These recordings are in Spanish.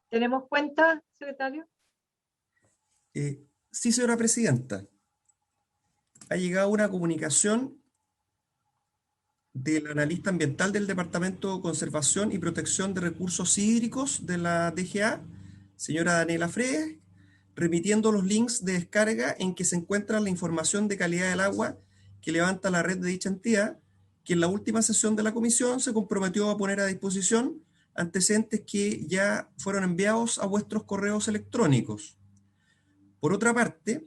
¿Tenemos cuenta, secretario? Sí, señora presidenta. Ha llegado una comunicación del analista ambiental del Departamento de Conservación y Protección de Recursos Hídricos de la DGA, señora Daniela Fredes, remitiendo los links de descarga en que se encuentra la información de calidad del agua que levanta la red de dicha entidad, que en la última sesión de la comisión se comprometió a poner a disposición antecedentes que ya fueron enviados a vuestros correos electrónicos. Por otra parte,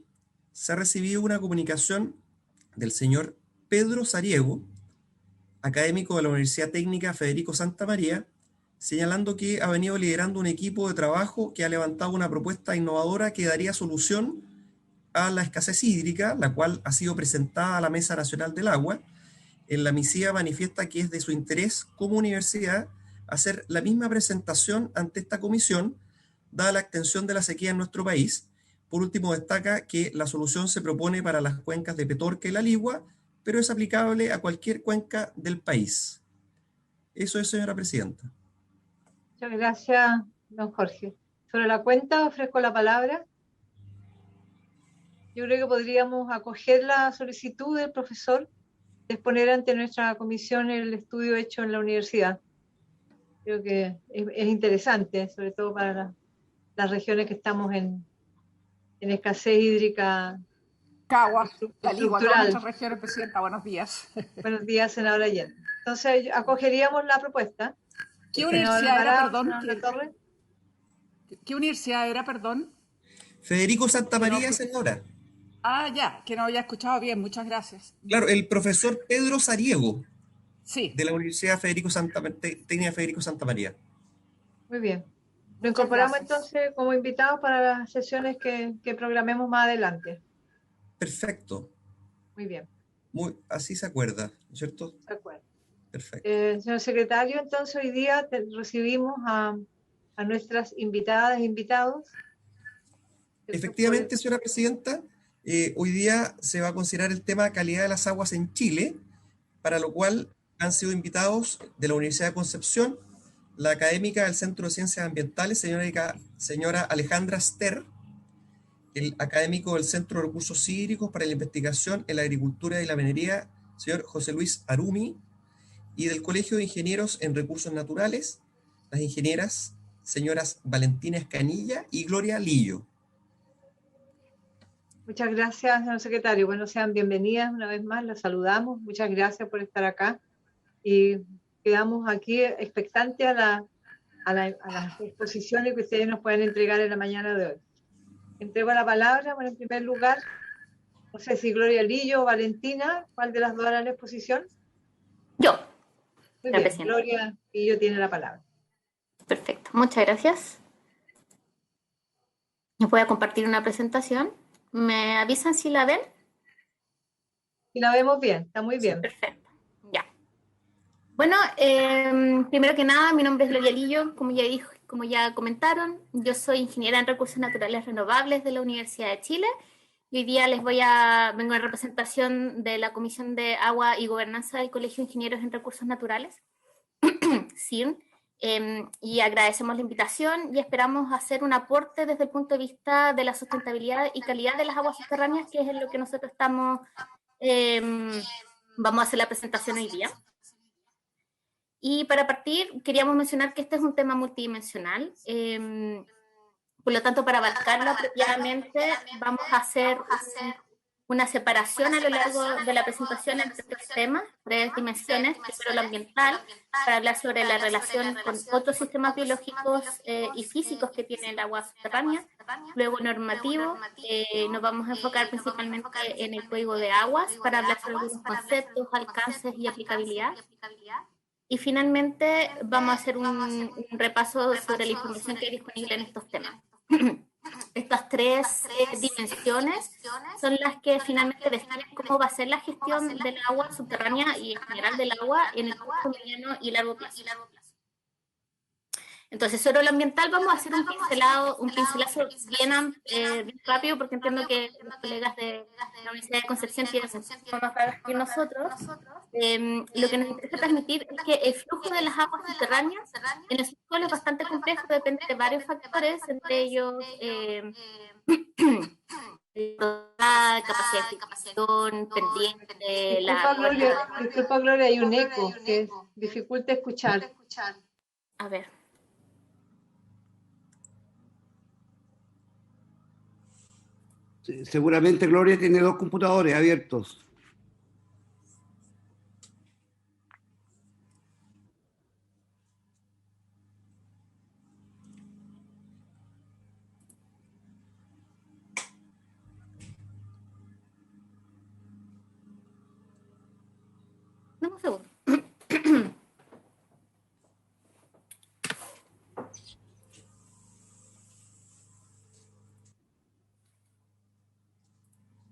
se ha recibido una comunicación del señor Pedro Sariego, académico de la Universidad Técnica Federico Santa María, señalando que ha venido liderando un equipo de trabajo que ha levantado una propuesta innovadora que daría solución a la escasez hídrica, la cual ha sido presentada a la Mesa Nacional del Agua. En la misiva manifiesta que es de su interés como universidad hacer la misma presentación ante esta comisión, dada la extensión de la sequía en nuestro país. Por último, destaca que la solución se propone para las cuencas de Petorca y La Ligua, pero es aplicable a cualquier cuenca del país. Eso es, señora presidenta. Muchas gracias, don Jorge. Sobre la cuenta ofrezco la palabra. Yo creo que podríamos acoger la solicitud del profesor de exponer ante nuestra comisión el estudio hecho en la universidad. Creo que es interesante, sobre todo para las regiones que estamos en escasez hídrica Cagua, La Ligua, todas estructural. nuestras regiones, presidenta, buenos días. Buenos días, senadora Allende. Entonces, acogeríamos la propuesta. ¿Qué universidad era, perdón? Torres. ¿Qué universidad era, perdón? Federico Santa María, señora. Ah, ya, que no había escuchado bien, muchas gracias. Claro, el profesor Pedro Sariego, sí, de la Universidad Técnica Federico Santa María. Muy bien. Lo incorporamos entonces como invitado para las sesiones que programemos más adelante. Perfecto. Muy bien. Así se acuerda, ¿no es cierto? De acuerdo. Perfecto. Señor secretario, entonces hoy día recibimos a nuestras invitadas e invitados. Efectivamente, señora presidenta, hoy día se va a considerar el tema calidad de las aguas en Chile, para lo cual han sido invitados de la Universidad de Concepción, la académica del Centro de Ciencias Ambientales, señora Alejandra Ster, el académico del Centro de Recursos Hídricos para la Investigación en la Agricultura y la Minería, señor José Luis Arumi, y del Colegio de Ingenieros en Recursos Naturales, las ingenieras señoras Valentina Escanilla y Gloria Lillo. Muchas gracias, señor secretario. Bueno, sean bienvenidas una vez más, las saludamos. Muchas gracias por estar acá y quedamos aquí expectantes a las exposiciones que ustedes nos pueden entregar en la mañana de hoy. Entrego la palabra, bueno, en primer lugar, no sé si Gloria Lillo o Valentina, ¿cuál de las dos hará la exposición? Yo. Muy bien, Gloria Lillo tiene la palabra. Perfecto, muchas gracias. Les voy a compartir una presentación. ¿Me avisan si la ven? Si la vemos bien, está muy bien. Sí, perfecto, ya. Bueno, primero que nada, mi nombre es Gloria Lillo, como ya comentaron, yo soy ingeniera en recursos naturales renovables de la Universidad de Chile y hoy día vengo en representación de la Comisión de Agua y Gobernanza del Colegio de Ingenieros en Recursos Naturales, CIRN, y agradecemos la invitación y esperamos hacer un aporte desde el punto de vista de la sustentabilidad y calidad de las aguas subterráneas, que es en lo que nosotros vamos a hacer la presentación hoy día. Y para partir, queríamos mencionar que este es un tema multidimensional. Por lo tanto, para abarcarlo apropiadamente, vamos a hacer una separación a lo largo de la presentación entre tres temas, tres dimensiones. Primero lo ambiental, para hablar sobre la relación con otros sistemas biológicos y físicos que tiene el agua subterránea. Luego normativo, nos vamos a enfocar principalmente en el código de aguas para hablar sobre algunos conceptos, alcances y aplicabilidad. Y finalmente vamos a hacer un repaso sobre la información que hay disponible en estos temas. Estas tres dimensiones son las que finalmente definen cómo va a ser la gestión del agua subterránea y en general del agua en el corto, mediano y largo plazo. Entonces, sobre lo ambiental vamos a hacer un pincelazo bien rápido, porque entiendo que los colegas de la Universidad de Concepción tienen muchísimo más para que nosotros. Lo que nos interesa transmitir es que el flujo de las aguas subterráneas en el subsuelo es bastante complejo, depende de varios factores, entre ellos la capacidad de filtración, pendiente, disculpa, Gloria, hay un eco que dificulta escuchar. A ver. Seguramente Gloria tiene 2 computadores abiertos. Dame un segundo.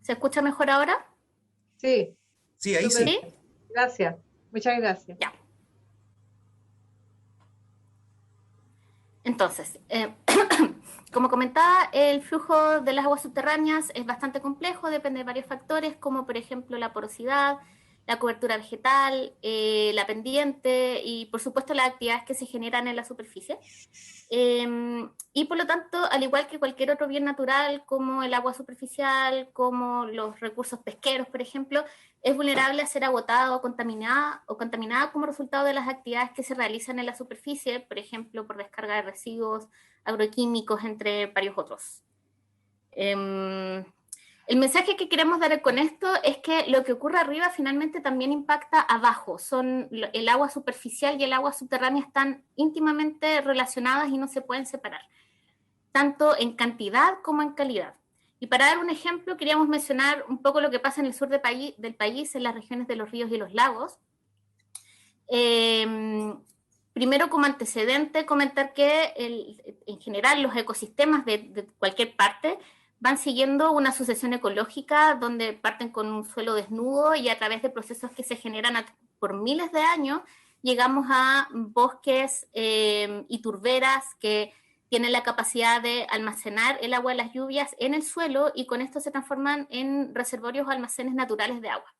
¿Se escucha mejor ahora? Sí. Sí, ahí sí. ¿Sí? Gracias. Muchas gracias. Ya. Entonces, como comentaba, el flujo de las aguas subterráneas es bastante complejo, depende de varios factores, como por ejemplo la porosidad, la cobertura vegetal, la pendiente y por supuesto las actividades que se generan en la superficie. Y por lo tanto, al igual que cualquier otro bien natural, como el agua superficial, como los recursos pesqueros, por ejemplo, es vulnerable a ser agotada o contaminada como resultado de las actividades que se realizan en la superficie, por ejemplo, por descarga de residuos agroquímicos, entre varios otros. El mensaje que queremos dar con esto es que lo que ocurre arriba finalmente también impacta abajo. El agua superficial y el agua subterránea están íntimamente relacionadas y no se pueden separar, tanto en cantidad como en calidad. Y para dar un ejemplo, queríamos mencionar un poco lo que pasa en el sur del país, en las regiones de los ríos y los lagos. Primero, como antecedente, comentar que en general los ecosistemas de cualquier parte van siguiendo una sucesión ecológica donde parten con un suelo desnudo y a través de procesos que se generan por miles de años, llegamos a bosques y turberas que tienen la capacidad de almacenar el agua de las lluvias en el suelo y con esto se transforman en reservorios o almacenes naturales de agua.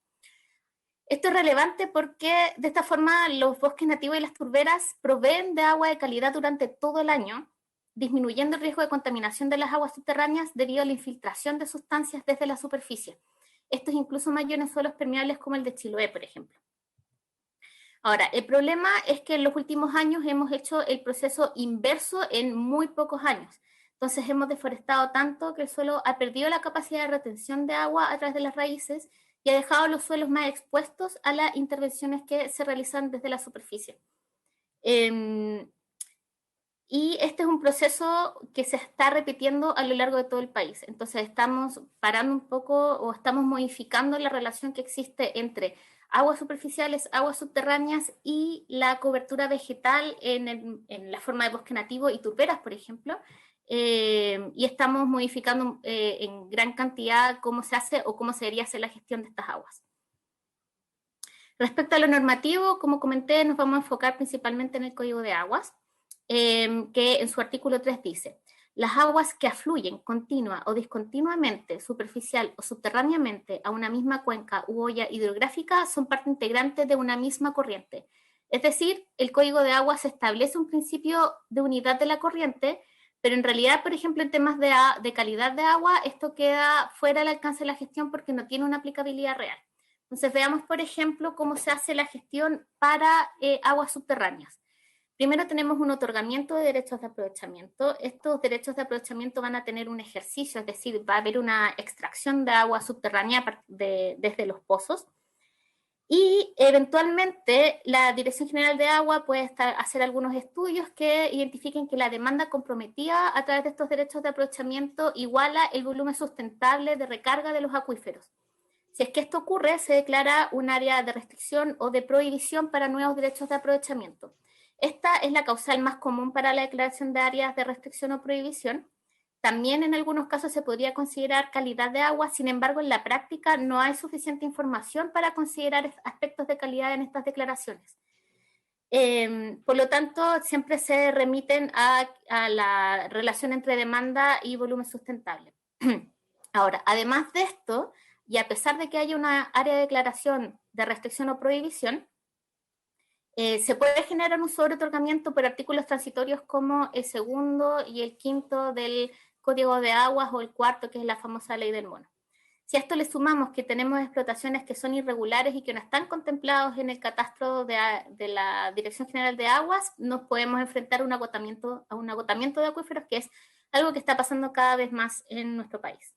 Esto es relevante porque de esta forma los bosques nativos y las turberas proveen de agua de calidad durante todo el año, disminuyendo el riesgo de contaminación de las aguas subterráneas debido a la infiltración de sustancias desde la superficie. Esto es incluso mayor en suelos permeables como el de Chiloé, por ejemplo. Ahora, el problema es que en los últimos años hemos hecho el proceso inverso en muy pocos años. Entonces hemos deforestado tanto que el suelo ha perdido la capacidad de retención de agua a través de las raíces y ha dejado los suelos más expuestos a las intervenciones que se realizan desde la superficie. Y este es un proceso que se está repitiendo a lo largo de todo el país. Entonces estamos parando un poco o estamos modificando la relación que existe entre aguas superficiales, aguas subterráneas y la cobertura vegetal en la forma de bosque nativo y turberas, por ejemplo. Y estamos modificando en gran cantidad cómo se hace o cómo se debería hacer la gestión de estas aguas. Respecto a lo normativo, como comenté, nos vamos a enfocar principalmente en el Código de Aguas, que en su artículo 3 dice: las aguas que afluyen continua o discontinuamente, superficial o subterráneamente a una misma cuenca u olla hidrográfica son parte integrante de una misma corriente. Es decir, el Código de Aguas establece un principio de unidad de la corriente, pero en realidad, por ejemplo, en temas de calidad de agua, esto queda fuera del alcance de la gestión porque no tiene una aplicabilidad real. Entonces, veamos, por ejemplo, cómo se hace la gestión para aguas subterráneas. Primero tenemos un otorgamiento de derechos de aprovechamiento. Estos derechos de aprovechamiento van a tener un ejercicio, es decir, va a haber una extracción de agua subterránea desde los pozos. Y eventualmente la Dirección General de Agua puede hacer algunos estudios que identifiquen que la demanda comprometida a través de estos derechos de aprovechamiento iguala el volumen sustentable de recarga de los acuíferos. Si es que esto ocurre, se declara un área de restricción o de prohibición para nuevos derechos de aprovechamiento. Esta es la causal más común para la declaración de áreas de restricción o prohibición. También en algunos casos se podría considerar calidad de agua, sin embargo, en la práctica no hay suficiente información para considerar aspectos de calidad en estas declaraciones. Por lo tanto, siempre se remiten a la relación entre demanda y volumen sustentable. Ahora, además de esto, y a pesar de que haya una área de declaración de restricción o prohibición, se puede generar un sobreotorgamiento por artículos transitorios como el 2º y el 5º del Código de Aguas o el 4º, que es la famosa ley del mono. Si a esto le sumamos que tenemos explotaciones que son irregulares y que no están contemplados en el catastro de la Dirección General de Aguas, nos podemos enfrentar a un agotamiento de acuíferos, que es algo que está pasando cada vez más en nuestro país.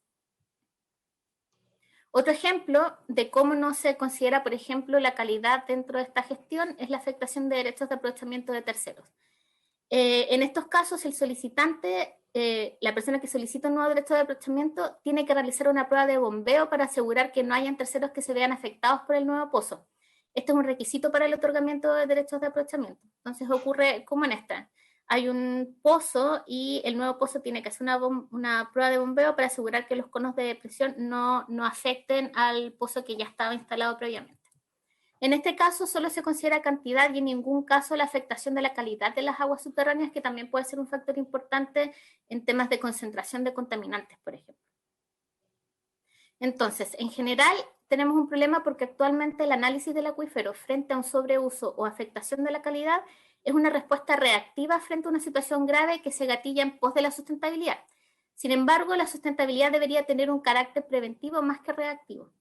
Otro ejemplo de cómo no se considera, por ejemplo, la calidad dentro de esta gestión es la afectación de derechos de aprovechamiento de terceros. En estos casos, el solicitante, la persona que solicita un nuevo derecho de aprovechamiento, tiene que realizar una prueba de bombeo para asegurar que no hayan terceros que se vean afectados por el nuevo pozo. Este es un requisito para el otorgamiento de derechos de aprovechamiento. Entonces ocurre como en esta. Hay un pozo y el nuevo pozo tiene que hacer una prueba de bombeo para asegurar que los conos de presión no afecten al pozo que ya estaba instalado previamente. En este caso solo se considera cantidad y en ningún caso la afectación de la calidad de las aguas subterráneas, que también puede ser un factor importante en temas de concentración de contaminantes, por ejemplo. Entonces, en general, tenemos un problema porque actualmente el análisis del acuífero frente a un sobreuso o afectación de la calidad es una respuesta reactiva frente a una situación grave que se gatilla en pos de la sustentabilidad. Sin embargo, la sustentabilidad debería tener un carácter preventivo más que reactivo.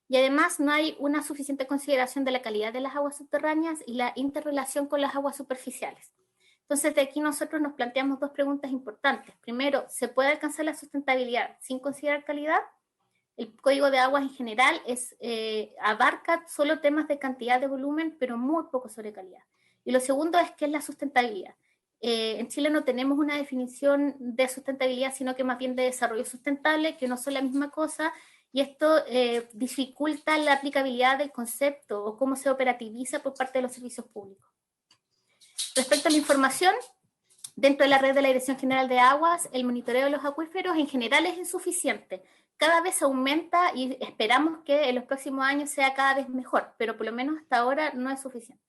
Y además no hay una suficiente consideración de la calidad de las aguas subterráneas y la interrelación con las aguas superficiales. Entonces, de aquí nosotros nos planteamos dos preguntas importantes. Primero, ¿se puede alcanzar la sustentabilidad sin considerar calidad? El Código de Aguas en general abarca solo temas de cantidad de volumen, pero muy poco sobre calidad. Y lo segundo es qué es la sustentabilidad. En Chile no tenemos una definición de sustentabilidad, sino que más bien de desarrollo sustentable, que no son la misma cosa, y esto dificulta la aplicabilidad del concepto o cómo se operativiza por parte de los servicios públicos. Respecto a la información, dentro de la red de la Dirección General de Aguas, el monitoreo de los acuíferos en general es insuficiente. Cada vez aumenta y esperamos que en los próximos años sea cada vez mejor, pero por lo menos hasta ahora no es suficiente.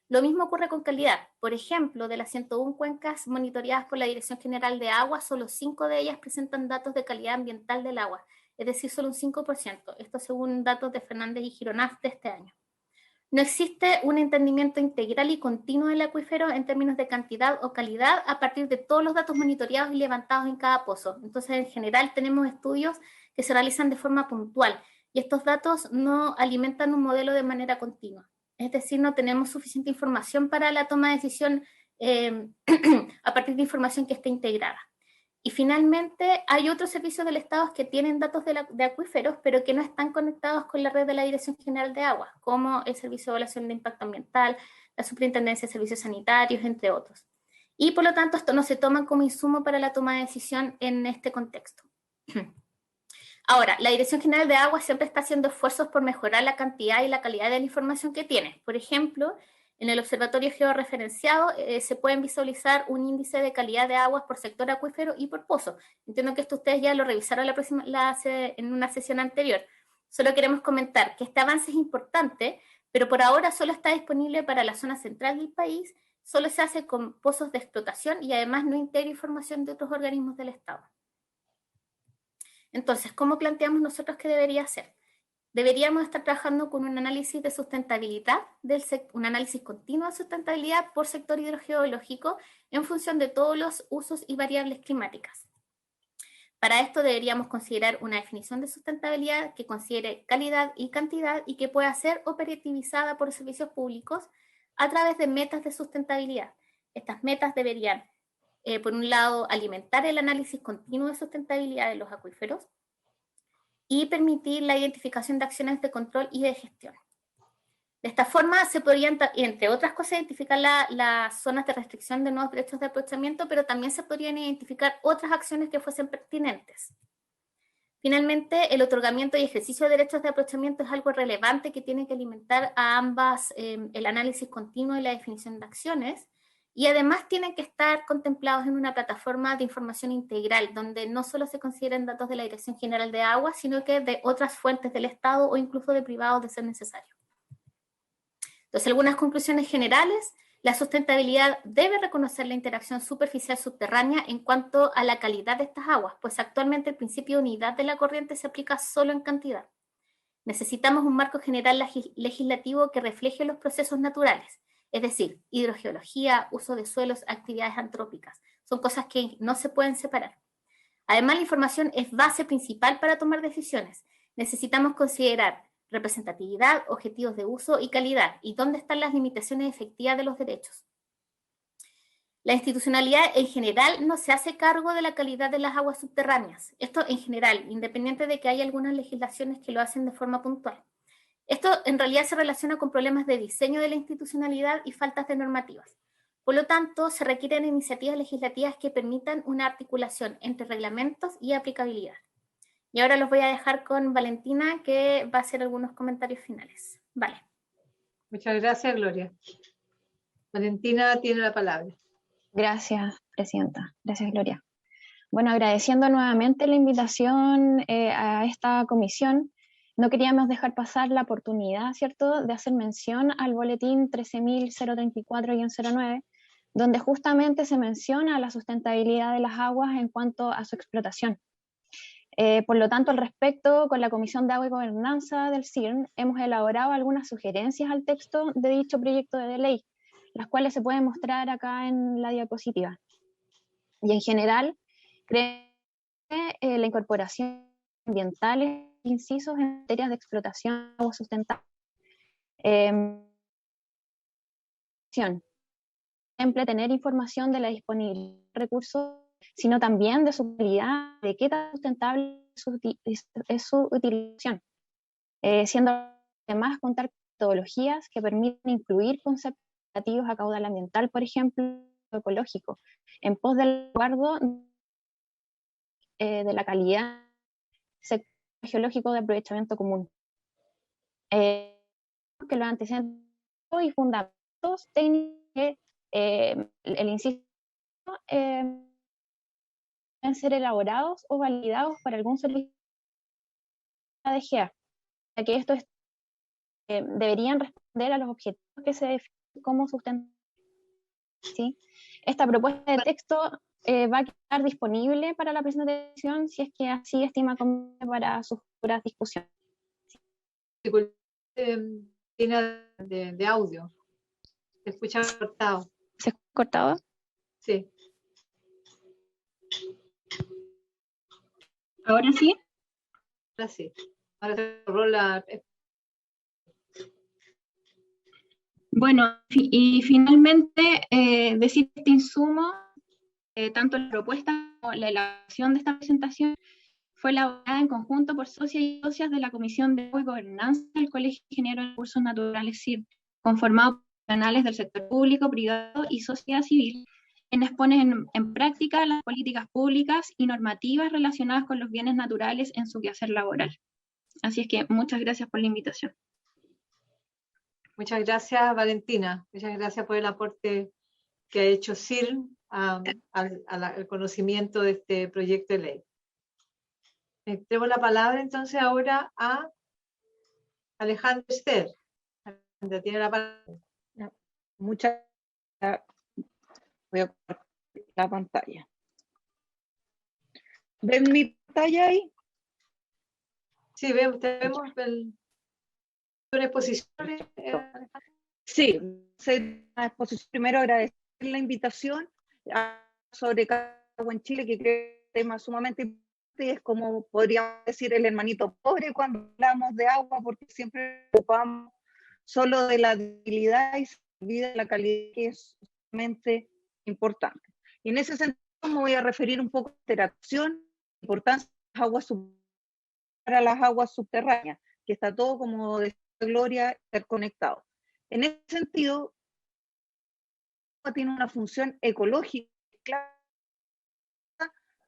Lo mismo ocurre con calidad. Por ejemplo, de las 101 cuencas monitoreadas por la Dirección General de Aguas, solo 5 de ellas presentan datos de calidad ambiental del agua, es decir, solo un 5%. Esto según datos de Fernández y Gironaz de este año. No existe un entendimiento integral y continuo del acuífero en términos de cantidad o calidad a partir de todos los datos monitoreados y levantados en cada pozo. Entonces, en general, tenemos estudios que se realizan de forma puntual y estos datos no alimentan un modelo de manera continua. Es decir, no tenemos suficiente información para la toma de decisión a partir de información que esté integrada. Y finalmente, hay otros servicios del Estado que tienen datos de acuíferos, pero que no están conectados con la red de la Dirección General de Aguas, como el Servicio de Evaluación de Impacto Ambiental, la Superintendencia de Servicios Sanitarios, entre otros. Y por lo tanto, esto no se toma como insumo para la toma de decisión en este contexto. Ahora, la Dirección General de Aguas siempre está haciendo esfuerzos por mejorar la cantidad y la calidad de la información que tiene. Por ejemplo, en el observatorio georreferenciado se pueden visualizar un índice de calidad de aguas por sector acuífero y por pozo. Entiendo que esto ustedes ya lo revisaron en una sesión anterior. Solo queremos comentar que este avance es importante, pero por ahora solo está disponible para la zona central del país, solo se hace con pozos de explotación y además no integra información de otros organismos del Estado. Entonces, ¿cómo planteamos nosotros que debería ser? Deberíamos estar trabajando con un análisis de sustentabilidad, un análisis continuo de sustentabilidad por sector hidrogeológico en función de todos los usos y variables climáticas. Para esto deberíamos considerar una definición de sustentabilidad que considere calidad y cantidad y que pueda ser operativizada por servicios públicos a través de metas de sustentabilidad. Estas metas deberían, por un lado, alimentar el análisis continuo de sustentabilidad de los acuíferos, y permitir la identificación de acciones de control y de gestión. De esta forma se podrían, entre otras cosas, identificar las zonas de restricción de nuevos derechos de aprovechamiento, pero también se podrían identificar otras acciones que fuesen pertinentes. Finalmente, el otorgamiento y ejercicio de derechos de aprovechamiento es algo relevante que tiene que alimentar a ambas el análisis continuo y la definición de acciones, y además tienen que estar contemplados en una plataforma de información integral, donde no solo se consideren datos de la Dirección General de Aguas, sino que de otras fuentes del Estado o incluso de privados de ser necesario. Entonces, algunas conclusiones generales. La sustentabilidad debe reconocer la interacción superficial subterránea en cuanto a la calidad de estas aguas, pues actualmente el principio de unidad de la corriente se aplica solo en cantidad. Necesitamos un marco general legislativo que refleje los procesos naturales, es decir, hidrogeología, uso de suelos, actividades antrópicas. Son cosas que no se pueden separar. Además, la información es base principal para tomar decisiones. Necesitamos considerar representatividad, objetivos de uso y calidad, y dónde están las limitaciones efectivas de los derechos. La institucionalidad en general no se hace cargo de la calidad de las aguas subterráneas. Esto en general, independiente de que hay algunas legislaciones que lo hacen de forma puntual. Esto en realidad se relaciona con problemas de diseño de la institucionalidad y faltas de normativas. Por lo tanto, se requieren iniciativas legislativas que permitan una articulación entre reglamentos y aplicabilidad. Y ahora los voy a dejar con Valentina, que va a hacer algunos comentarios finales. Vale. Muchas gracias, Gloria. Valentina tiene la palabra. Gracias, Presidenta. Gracias, Gloria. Bueno, agradeciendo nuevamente la invitación a esta comisión, no queríamos dejar pasar la oportunidad, ¿cierto?, de hacer mención al boletín 13.034-09, donde justamente se menciona la sustentabilidad de las aguas en cuanto a su explotación. Por lo tanto, al respecto, con la Comisión de Agua y Gobernanza del CIRN, hemos elaborado algunas sugerencias al texto de dicho proyecto de ley, las cuales se pueden mostrar acá en la diapositiva. Y en general, creo que la incorporación ambiental incisos en materias de explotación o sustentable. Siempre tener información de la disponibilidad de recursos, sino también de su calidad, de qué tan sustentable es su utilización, siendo además contar con metodologías que permiten incluir conceptos relativos a caudal ambiental, por ejemplo, ecológico, en pos del resguardo de la calidad sector geológico de aprovechamiento común. Que los antecedentes y fundamentos técnicos el inciso deben ser elaborados o validados por algún solicitante de la DGA, ya que estos deberían responder a los objetivos que se definen como sustentables. ¿Sí? Esta propuesta de texto va a quedar disponible para la presentación si es que así estima conveniente para sus futuras discusiones. De audio. Se escucha cortado. ¿Se escucha cortado? Sí. ¿Ahora sí? Ahora sí. Ahora se cerró la... Bueno, y finalmente decir que este insumo, tanto la propuesta como la elaboración de esta presentación, fue elaborada en conjunto por socias y socias de la Comisión de Agua y Gobernanza del Colegio de Ingenieros de Recursos Naturales CIRN, conformado por profesionales del sector público, privado y sociedad civil, quienes ponen en práctica las políticas públicas y normativas relacionadas con los bienes naturales en su quehacer laboral. Así es que muchas gracias por la invitación. Muchas gracias, Valentina. Muchas gracias por el aporte que ha hecho CIRN al conocimiento de este proyecto de ley. Tengo la palabra entonces ahora a Alejandro Ester. Alejandra, tiene la palabra. Muchas gracias. Voy a compartir la pantalla. ¿Ven mi pantalla ahí? Sí, vemos una exposición. Sí, una exposición. Primero agradecer la invitación sobre agua en Chile, que creo que es un tema sumamente importante, y es como podríamos decir el hermanito pobre cuando hablamos de agua, porque siempre nos ocupamos solo de la debilidad y se olvida de la calidad, que es sumamente importante. Y en ese sentido me voy a referir un poco a la interacción, la importancia de las aguas para las aguas subterráneas, que está todo, como decía Gloria, interconectado. En ese sentido, tiene una función ecológica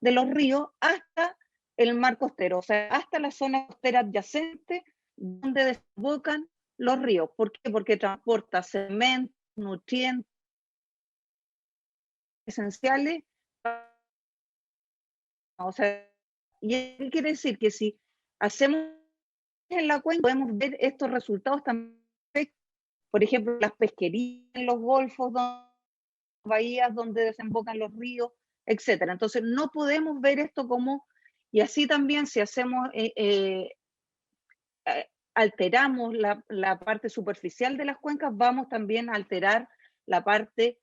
de los ríos hasta el mar costero, o sea, hasta la zona costera adyacente donde desembocan los ríos. ¿Por qué? Porque transporta cemento, nutrientes esenciales. O sea, y eso quiere decir que si hacemos en la cuenca podemos ver estos resultados también por ejemplo, las pesquerías en los golfos, bahías donde desembocan los ríos, etcétera. Entonces, no podemos ver esto como, y así también si hacemos, alteramos la parte superficial de las cuencas, vamos también a alterar la parte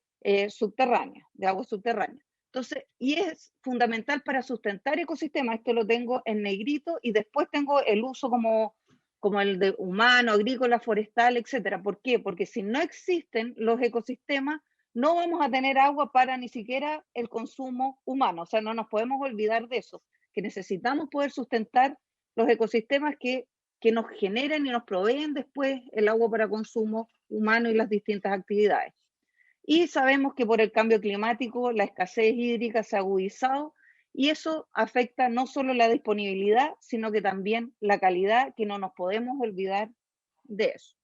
subterránea, de agua subterránea. Entonces, y es fundamental para sustentar ecosistemas, esto lo tengo en negrito, y después tengo el uso como el de humano, agrícola, forestal, etcétera. ¿Por qué? Porque si no existen los ecosistemas, no vamos a tener agua para ni siquiera el consumo humano. O sea, no nos podemos olvidar de eso, que necesitamos poder sustentar los ecosistemas que nos generen y nos proveen después el agua para consumo humano y las distintas actividades. Y sabemos que por el cambio climático la escasez hídrica se ha agudizado y eso afecta no solo la disponibilidad, sino que también la calidad, que no nos podemos olvidar de eso.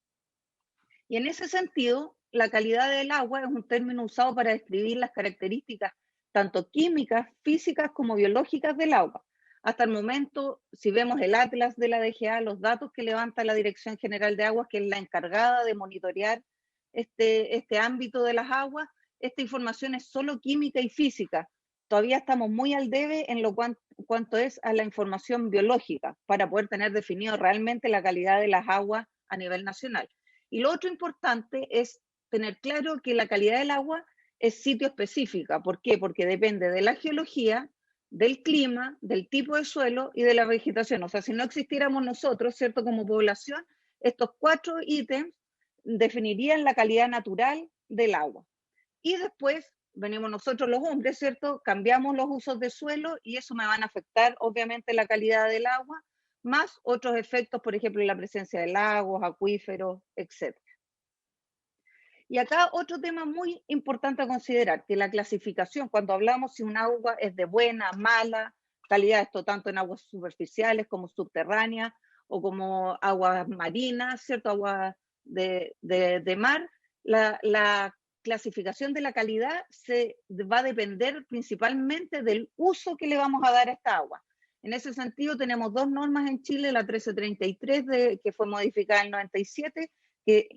Y en ese sentido, la calidad del agua es un término usado para describir las características tanto químicas, físicas como biológicas del agua. Hasta el momento, si vemos el atlas de la DGA, los datos que levanta la Dirección General de Aguas, que es la encargada de monitorear este ámbito de las aguas, esta información es solo química y física. Todavía estamos muy al debe en lo cuanto es a la información biológica, para poder tener definido realmente la calidad de las aguas a nivel nacional. Y lo otro importante es tener claro que la calidad del agua es sitio específica. ¿Por qué? Porque depende de la geología, del clima, del tipo de suelo y de la vegetación. O sea, si no existiéramos nosotros, ¿cierto? Como población, estos 4 ítems definirían la calidad natural del agua. Y después venimos nosotros los hombres, ¿cierto? Cambiamos los usos de suelo y eso me van a afectar obviamente la calidad del agua, más otros efectos, por ejemplo, la presencia de lagos, acuíferos, etc. Y acá otro tema muy importante a considerar, que la clasificación, cuando hablamos si un agua es de buena, mala calidad, esto tanto en aguas superficiales como subterráneas o como aguas marinas, ¿cierto? Aguas de mar, la clasificación de la calidad va a depender principalmente del uso que le vamos a dar a esta agua. En ese sentido tenemos 2 normas en Chile, la 1333 que fue modificada en el 97, que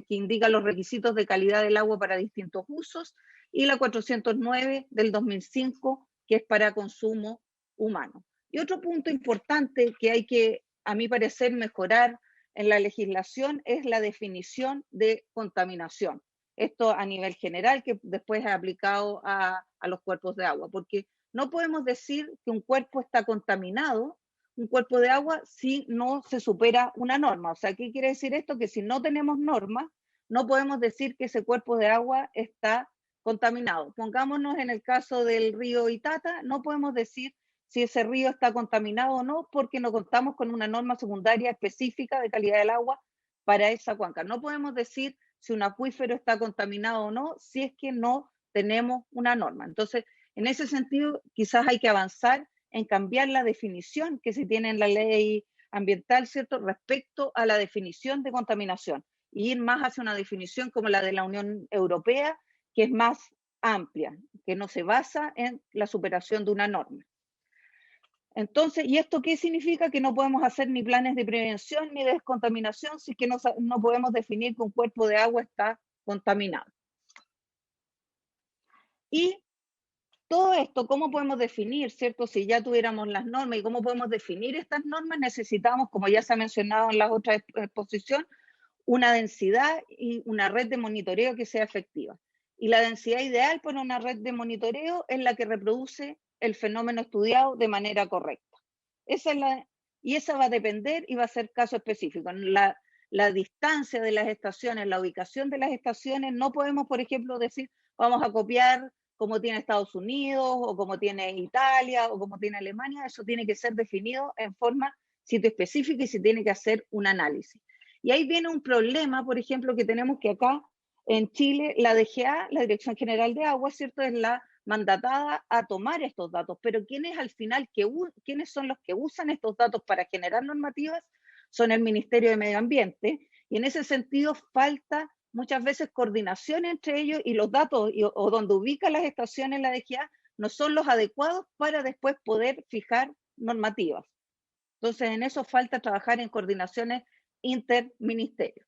indica los requisitos de calidad del agua para distintos usos, y la 409 del 2005, que es para consumo humano. Y otro punto importante que hay que, a mi parecer, mejorar en la legislación es la definición de contaminación. Esto a nivel general, que después es aplicado a los cuerpos de agua, porque no podemos decir que un cuerpo está contaminado, un cuerpo de agua, si no se supera una norma. O sea, ¿qué quiere decir esto? Que si no tenemos normas, no podemos decir que ese cuerpo de agua está contaminado. Pongámonos en el caso del río Itata, no podemos decir si ese río está contaminado o no, porque no contamos con una norma secundaria específica de calidad del agua para esa cuenca. No podemos decir si un acuífero está contaminado o no, si es que no tenemos una norma. Entonces, en ese sentido, quizás hay que avanzar en cambiar la definición que se tiene en la ley ambiental, ¿cierto?, respecto a la definición de contaminación, y ir más hacia una definición como la de la Unión Europea, que es más amplia, que no se basa en la superación de una norma. Entonces, ¿y esto qué significa? Que no podemos hacer ni planes de prevención ni de descontaminación si es que no podemos definir que un cuerpo de agua está contaminado. Y todo esto, ¿cómo podemos definir, cierto? Si ya tuviéramos las normas y cómo podemos definir estas normas, necesitamos, como ya se ha mencionado en la otra exposición, una densidad y una red de monitoreo que sea efectiva. Y la densidad ideal para una red de monitoreo es la que reproduce el fenómeno estudiado de manera correcta. Y esa va a depender y va a ser caso específico. La distancia de las estaciones, la ubicación de las estaciones, no podemos, por ejemplo, decir, vamos a copiar como tiene Estados Unidos, o como tiene Italia, o como tiene Alemania. Eso tiene que ser definido en forma sitio específica y se tiene que hacer un análisis. Y ahí viene un problema, por ejemplo, que tenemos que acá en Chile, la DGA, la Dirección General de Aguas, ¿cierto?, es la mandatada a tomar estos datos, pero ¿quiénes al final, quiénes son los que usan estos datos para generar normativas? Son el Ministerio de Medio Ambiente, y en ese sentido falta muchas veces coordinación entre ellos, y los datos o donde ubica las estaciones la DGA no son los adecuados para después poder fijar normativas. Entonces, en eso falta trabajar en coordinaciones interministerios.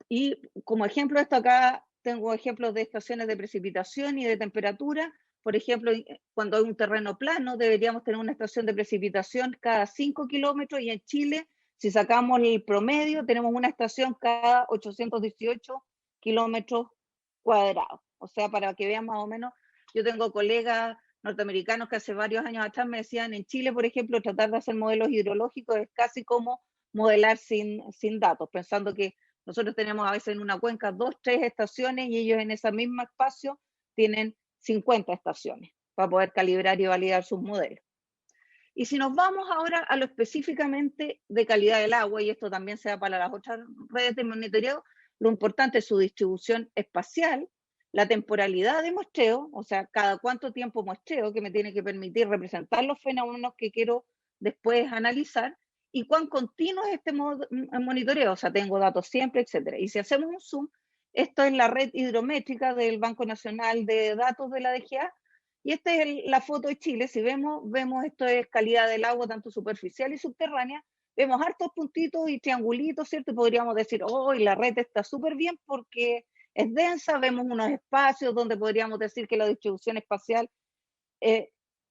Y como ejemplo, esto acá tengo ejemplos de estaciones de precipitación y de temperatura. Por ejemplo, cuando hay un terreno plano, deberíamos tener una estación de precipitación cada 5 kilómetros, y en Chile, si sacamos el promedio, tenemos una estación cada 818 kilómetros cuadrados. O sea, para que vean más o menos, yo tengo colegas norteamericanos que hace varios años atrás me decían, en Chile, por ejemplo, tratar de hacer modelos hidrológicos es casi como modelar sin datos, pensando que nosotros tenemos a veces en una cuenca 2, 3 estaciones, y ellos en ese mismo espacio tienen 50 estaciones para poder calibrar y validar sus modelos. Y si nos vamos ahora a lo específicamente de calidad del agua, y esto también se da para las otras redes de monitoreo, lo importante es su distribución espacial, la temporalidad de muestreo, o sea, cada cuánto tiempo muestreo, que me tiene que permitir representar los fenómenos que quiero después analizar, y cuán continuo es este monitoreo, o sea, tengo datos siempre, etcétera. Y si hacemos un zoom, esto es la red hidrométrica del Banco Nacional de Datos de la DGA, y esta es la foto de Chile. Si vemos esto es calidad del agua, tanto superficial y subterránea, vemos hartos puntitos y triangulitos, ¿cierto? Y podríamos decir, oh, y la red está súper bien porque es densa, vemos unos espacios donde podríamos decir que la distribución espacial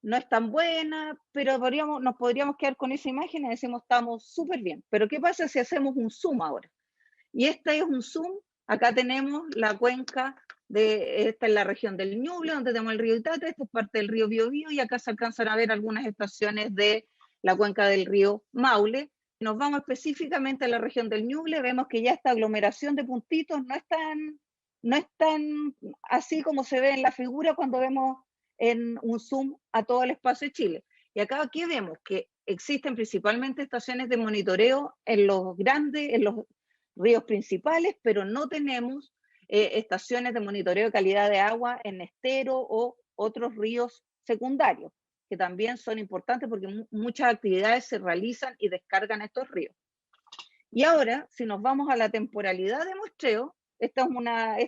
no es tan buena, pero nos podríamos quedar con esa imagen y decimos estamos súper bien. Pero ¿qué pasa si hacemos un zoom ahora? Y este es un zoom. Acá tenemos la cuenca esta es la región del Ñuble, donde tenemos el río Itate, esta es parte del río Biobío, y acá se alcanzan a ver algunas estaciones de la cuenca del río Maule. Nos vamos específicamente a la región del Ñuble, vemos que ya esta aglomeración de puntitos no es tan así como se ve en la figura cuando vemos en un zoom a todo el espacio de Chile. Y acá aquí vemos que existen principalmente estaciones de monitoreo en los grandes, en los ríos principales, pero no tenemos estaciones de monitoreo de calidad de agua en estero o otros ríos secundarios, que también son importantes porque muchas actividades se realizan y descargan estos ríos. Y ahora, si nos vamos a la temporalidad de muestreo, esto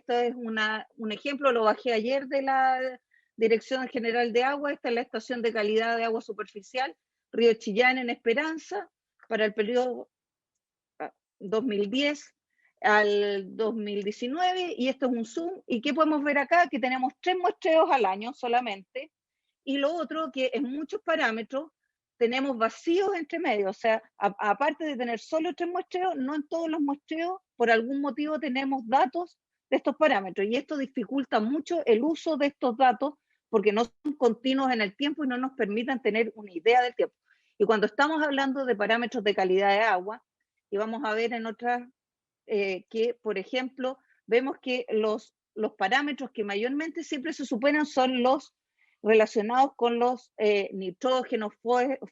es un ejemplo, lo bajé ayer de la Dirección General de Agua. Esta es la estación de calidad de agua superficial, Río Chillán en Esperanza, para el periodo 2010 al 2019, y esto es un zoom. ¿Y qué podemos ver acá? Que tenemos 3 muestreos al año solamente, y lo otro que en muchos parámetros tenemos vacíos entre medio, o sea, aparte de tener solo 3 muestreos, no en todos los muestreos, por algún motivo tenemos datos de estos parámetros, y esto dificulta mucho el uso de estos datos porque no son continuos en el tiempo y no nos permiten tener una idea del tiempo. Y cuando estamos hablando de parámetros de calidad de agua, y vamos a ver en otras que, por ejemplo, vemos que los parámetros que mayormente siempre se superan son los relacionados con los nitrógenos,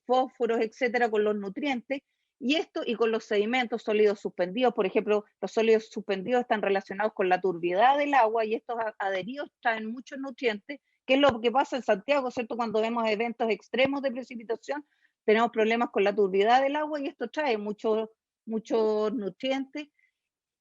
fósforos, etcétera, con los nutrientes, y con los sedimentos sólidos suspendidos. Por ejemplo, los sólidos suspendidos están relacionados con la turbiedad del agua, y estos adheridos traen muchos nutrientes, que es lo que pasa en Santiago, ¿cierto? Cuando vemos eventos extremos de precipitación, tenemos problemas con la turbiedad del agua, y esto trae muchos nutrientes.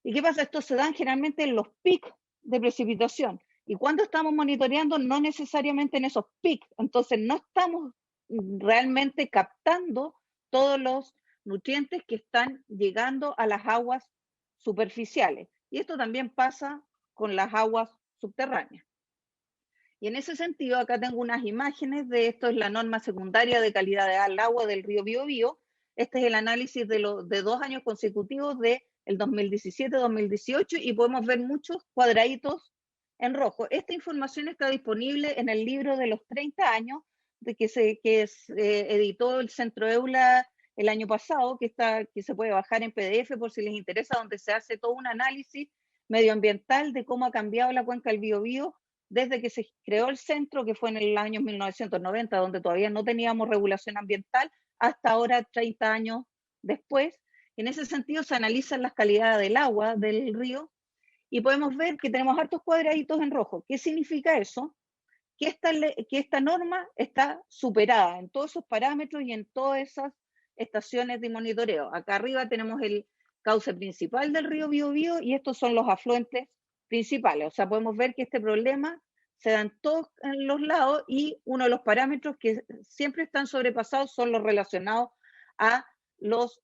¿Y qué pasa? Estos se dan generalmente en los picos de precipitación. Y cuando estamos monitoreando, no necesariamente en esos picos. Entonces, no estamos realmente captando todos los nutrientes que están llegando a las aguas superficiales. Y esto también pasa con las aguas subterráneas. Y en ese sentido, acá tengo unas imágenes de esto, es la norma secundaria de calidad del agua del río Biobío. Este es el análisis de 2 años consecutivos del 2017-2018, y podemos ver muchos cuadraditos en rojo. Esta información está disponible en el libro de los 30 años que editó el Centro EULA el año pasado, que se puede bajar en PDF por si les interesa, donde se hace todo un análisis medioambiental de cómo ha cambiado la cuenca del Biobío desde que se creó el centro, que fue en el año 1990, donde todavía no teníamos regulación ambiental, hasta ahora 30 años después. En ese sentido se analizan las calidades del agua del río, y podemos ver que tenemos hartos cuadraditos en rojo. ¿Qué significa eso? Que esta norma está superada en todos esos parámetros y en todas esas estaciones de monitoreo. Acá arriba tenemos el cauce principal del río Biobío, y estos son los afluentes principales. O sea, podemos ver que este problema se da en todos los lados, y uno de los parámetros que siempre están sobrepasados son los relacionados a los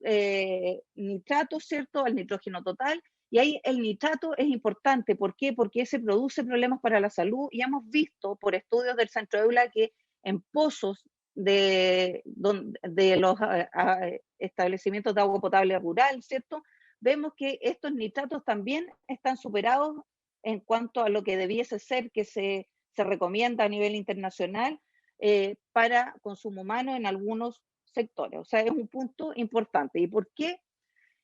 nitratos, ¿cierto? Al nitrógeno total, Y ahí el nitrato es importante. ¿Por qué? Porque se produce problemas para la salud y hemos visto por estudios del Centro EULA que en pozos de los establecimientos de agua potable rural, ¿cierto? Vemos que estos nitratos también están superados en cuanto a lo que debiese ser que se recomienda a nivel internacional para consumo humano en algunos sectores. O sea, es un punto importante. ¿Y por qué?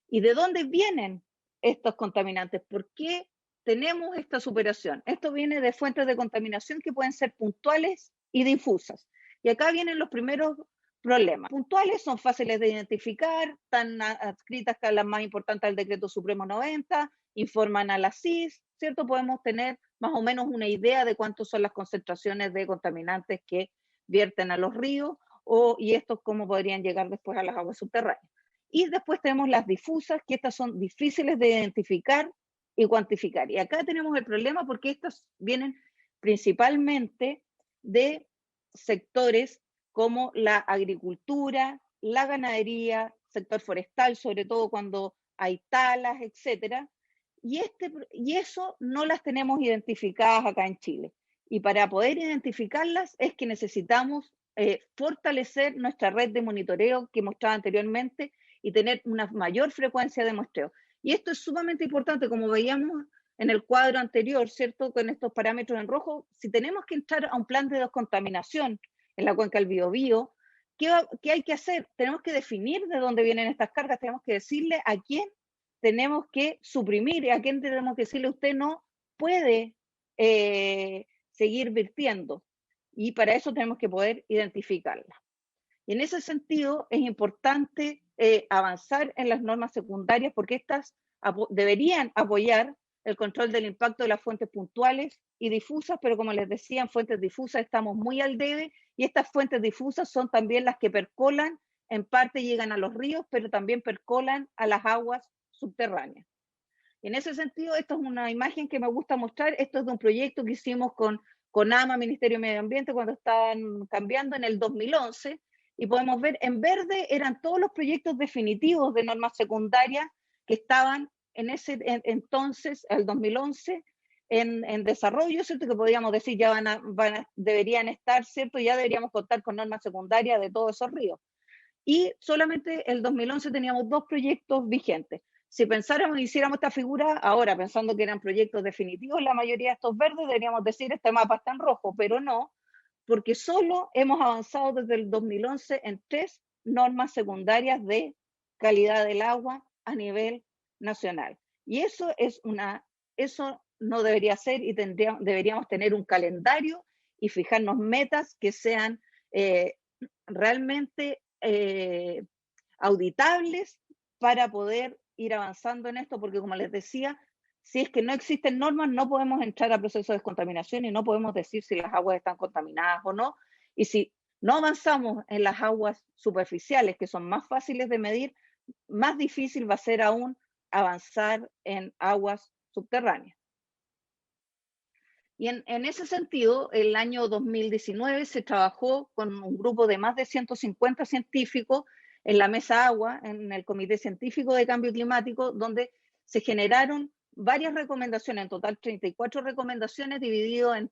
¿Y de dónde vienen estos contaminantes? ¿Por qué tenemos esta superación? Esto viene de fuentes de contaminación que pueden ser puntuales y difusas. Y acá vienen los primeros problemas. Puntuales son fáciles de identificar, están adscritas a las más importantes del Decreto Supremo 90, informan a la CIS, ¿cierto? Podemos tener más o menos una idea de cuántas son las concentraciones de contaminantes que vierten a los ríos y estos cómo podrían llegar después a las aguas subterráneas. Y después tenemos las difusas, que estas son difíciles de identificar y cuantificar. Y acá tenemos el problema porque estas vienen principalmente de sectores como la agricultura, la ganadería, sector forestal, sobre todo cuando hay talas, etcétera. Y eso no las tenemos identificadas acá en Chile. Y para poder identificarlas es que necesitamos fortalecer nuestra red de monitoreo que mostraba anteriormente y tener una mayor frecuencia de muestreo. Y esto es sumamente importante, como veíamos en el cuadro anterior, ¿cierto? Con estos parámetros en rojo, si tenemos que entrar a un plan de descontaminación en la cuenca del Biobío, ¿qué hay que hacer? Tenemos que definir de dónde vienen estas cargas, tenemos que decirle a quién tenemos que suprimir y a quién tenemos que decirle usted no puede seguir virtiendo. Y para eso tenemos que poder identificarla. Y en ese sentido es importante avanzar en las normas secundarias porque estas deberían apoyar el control del impacto de las fuentes puntuales y difusas, pero como les decía, en fuentes difusas estamos muy al debe y estas fuentes difusas son también las que percolan, en parte llegan a los ríos, pero también percolan a las aguas subterráneas. Y en ese sentido, esta es una imagen que me gusta mostrar, esto es de un proyecto que hicimos con AMA, Ministerio de Medio Ambiente, cuando estaban cambiando en el 2011, y podemos ver en verde eran todos los proyectos definitivos de normas secundarias que estaban en ese entonces, el 2011, en desarrollo, ¿cierto? Que podríamos decir ya deberían estar, ¿cierto? Ya deberíamos contar con normas secundarias de todos esos ríos. Y solamente el 2011 teníamos 2 proyectos vigentes. Si pensáramos y hiciéramos esta figura, ahora pensando que eran proyectos definitivos, la mayoría de estos verdes, deberíamos decir este mapa está en rojo, pero no, porque solo hemos avanzado desde el 2011 en 3 normas secundarias de calidad del agua a nivel nacional. Y eso no debería ser y deberíamos tener un calendario y fijarnos metas que sean realmente auditables para poder ir avanzando en esto, porque como les decía, si es que no existen normas, no podemos entrar a procesos de descontaminación y no podemos decir si las aguas están contaminadas o no. Y si no avanzamos en las aguas superficiales, que son más fáciles de medir, más difícil va a ser aún avanzar en aguas subterráneas. Y en ese sentido, el año 2019 se trabajó con un grupo de más de 150 científicos en la Mesa Agua, en el Comité Científico de Cambio Climático, donde se generaron varias recomendaciones, en total 34 recomendaciones, dividido en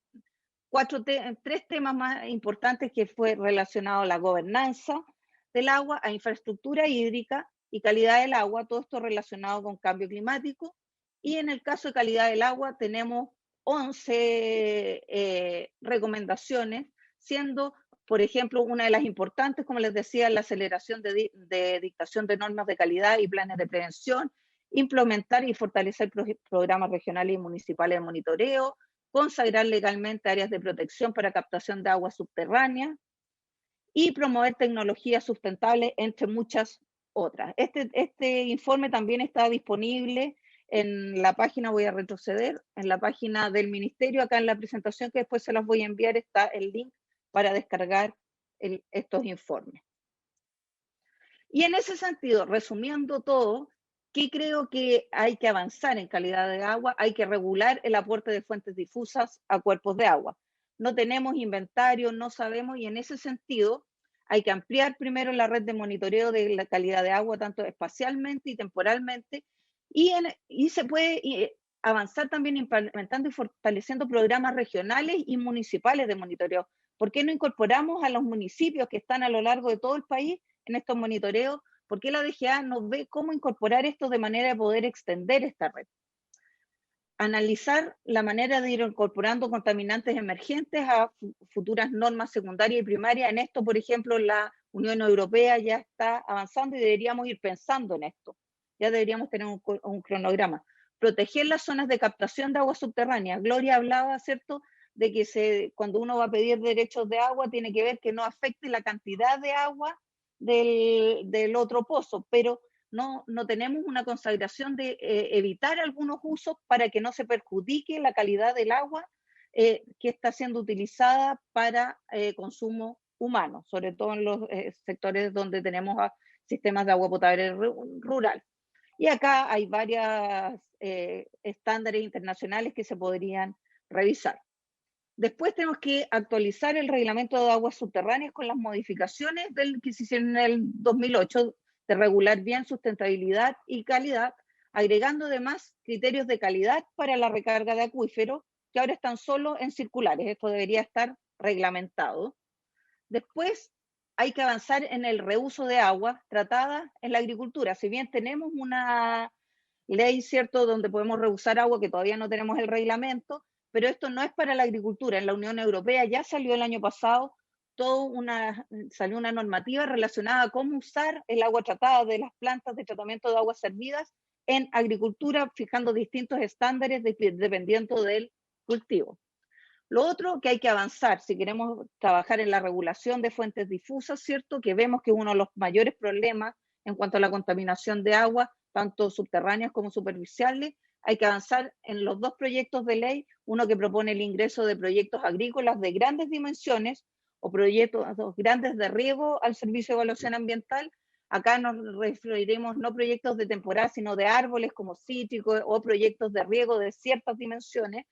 3 temas más importantes, que fue relacionado a la gobernanza del agua, a infraestructura hídrica y calidad del agua, todo esto relacionado con cambio climático. Y en el caso de calidad del agua tenemos 11 recomendaciones, siendo, por ejemplo, una de las importantes, como les decía, la aceleración de dictación de normas de calidad y planes de prevención, implementar y fortalecer programas regionales y municipales de monitoreo, consagrar legalmente áreas de protección para captación de agua subterránea y promover tecnologías sustentables, entre muchas otras. Este informe también está disponible en la página, voy a retroceder, en la página del Ministerio, acá en la presentación que después se las voy a enviar, está el link para descargar estos informes. Y en ese sentido, resumiendo todo, ¿qué creo que hay que avanzar en calidad de agua? Hay que regular el aporte de fuentes difusas a cuerpos de agua. No tenemos inventario, no sabemos, y en ese sentido hay que ampliar primero la red de monitoreo de la calidad de agua, tanto espacialmente y temporalmente, Y se puede avanzar también implementando y fortaleciendo programas regionales y municipales de monitoreo. ¿Por qué no incorporamos a los municipios que están a lo largo de todo el país en estos monitoreos? ¿Por qué la DGA no ve cómo incorporar esto de manera de poder extender esta red? Analizar la manera de ir incorporando contaminantes emergentes a futuras normas secundarias y primarias. En esto, por ejemplo, la Unión Europea ya está avanzando y deberíamos ir pensando en esto. Ya deberíamos tener un cronograma. Proteger las zonas de captación de agua subterránea. Gloria hablaba, ¿cierto?, de que cuando uno va a pedir derechos de agua tiene que ver que no afecte la cantidad de agua del otro pozo, pero no tenemos una consagración de evitar algunos usos para que no se perjudique la calidad del agua que está siendo utilizada para consumo humano, sobre todo en los sectores donde tenemos sistemas de agua potable rural. Y acá hay varios estándares internacionales que se podrían revisar. Después tenemos que actualizar el reglamento de aguas subterráneas con las modificaciones que se hicieron en el 2008 de regular bien sustentabilidad y calidad, agregando además criterios de calidad para la recarga de acuíferos, que ahora están solo en circulares. Esto debería estar reglamentado. Después hay que avanzar en el reuso de aguas tratadas en la agricultura. Si bien tenemos una ley, ¿cierto?, donde podemos reusar agua, que todavía no tenemos el reglamento, pero esto no es para la agricultura. En la Unión Europea ya salió el año pasado salió una normativa relacionada a cómo usar el agua tratada de las plantas de tratamiento de aguas servidas en agricultura, fijando distintos estándares dependiendo del cultivo. Lo otro que hay que avanzar, si queremos trabajar en la regulación de fuentes difusas, ¿cierto?, que vemos que uno de los mayores problemas en cuanto a la contaminación de agua, tanto subterráneas como superficiales, hay que avanzar en los dos proyectos de ley, uno que propone el ingreso de proyectos agrícolas de grandes dimensiones o proyectos grandes de riego al servicio de evaluación ambiental. Acá nos referiremos no proyectos de temporada, sino de árboles como cítricos o proyectos de riego de ciertas dimensiones,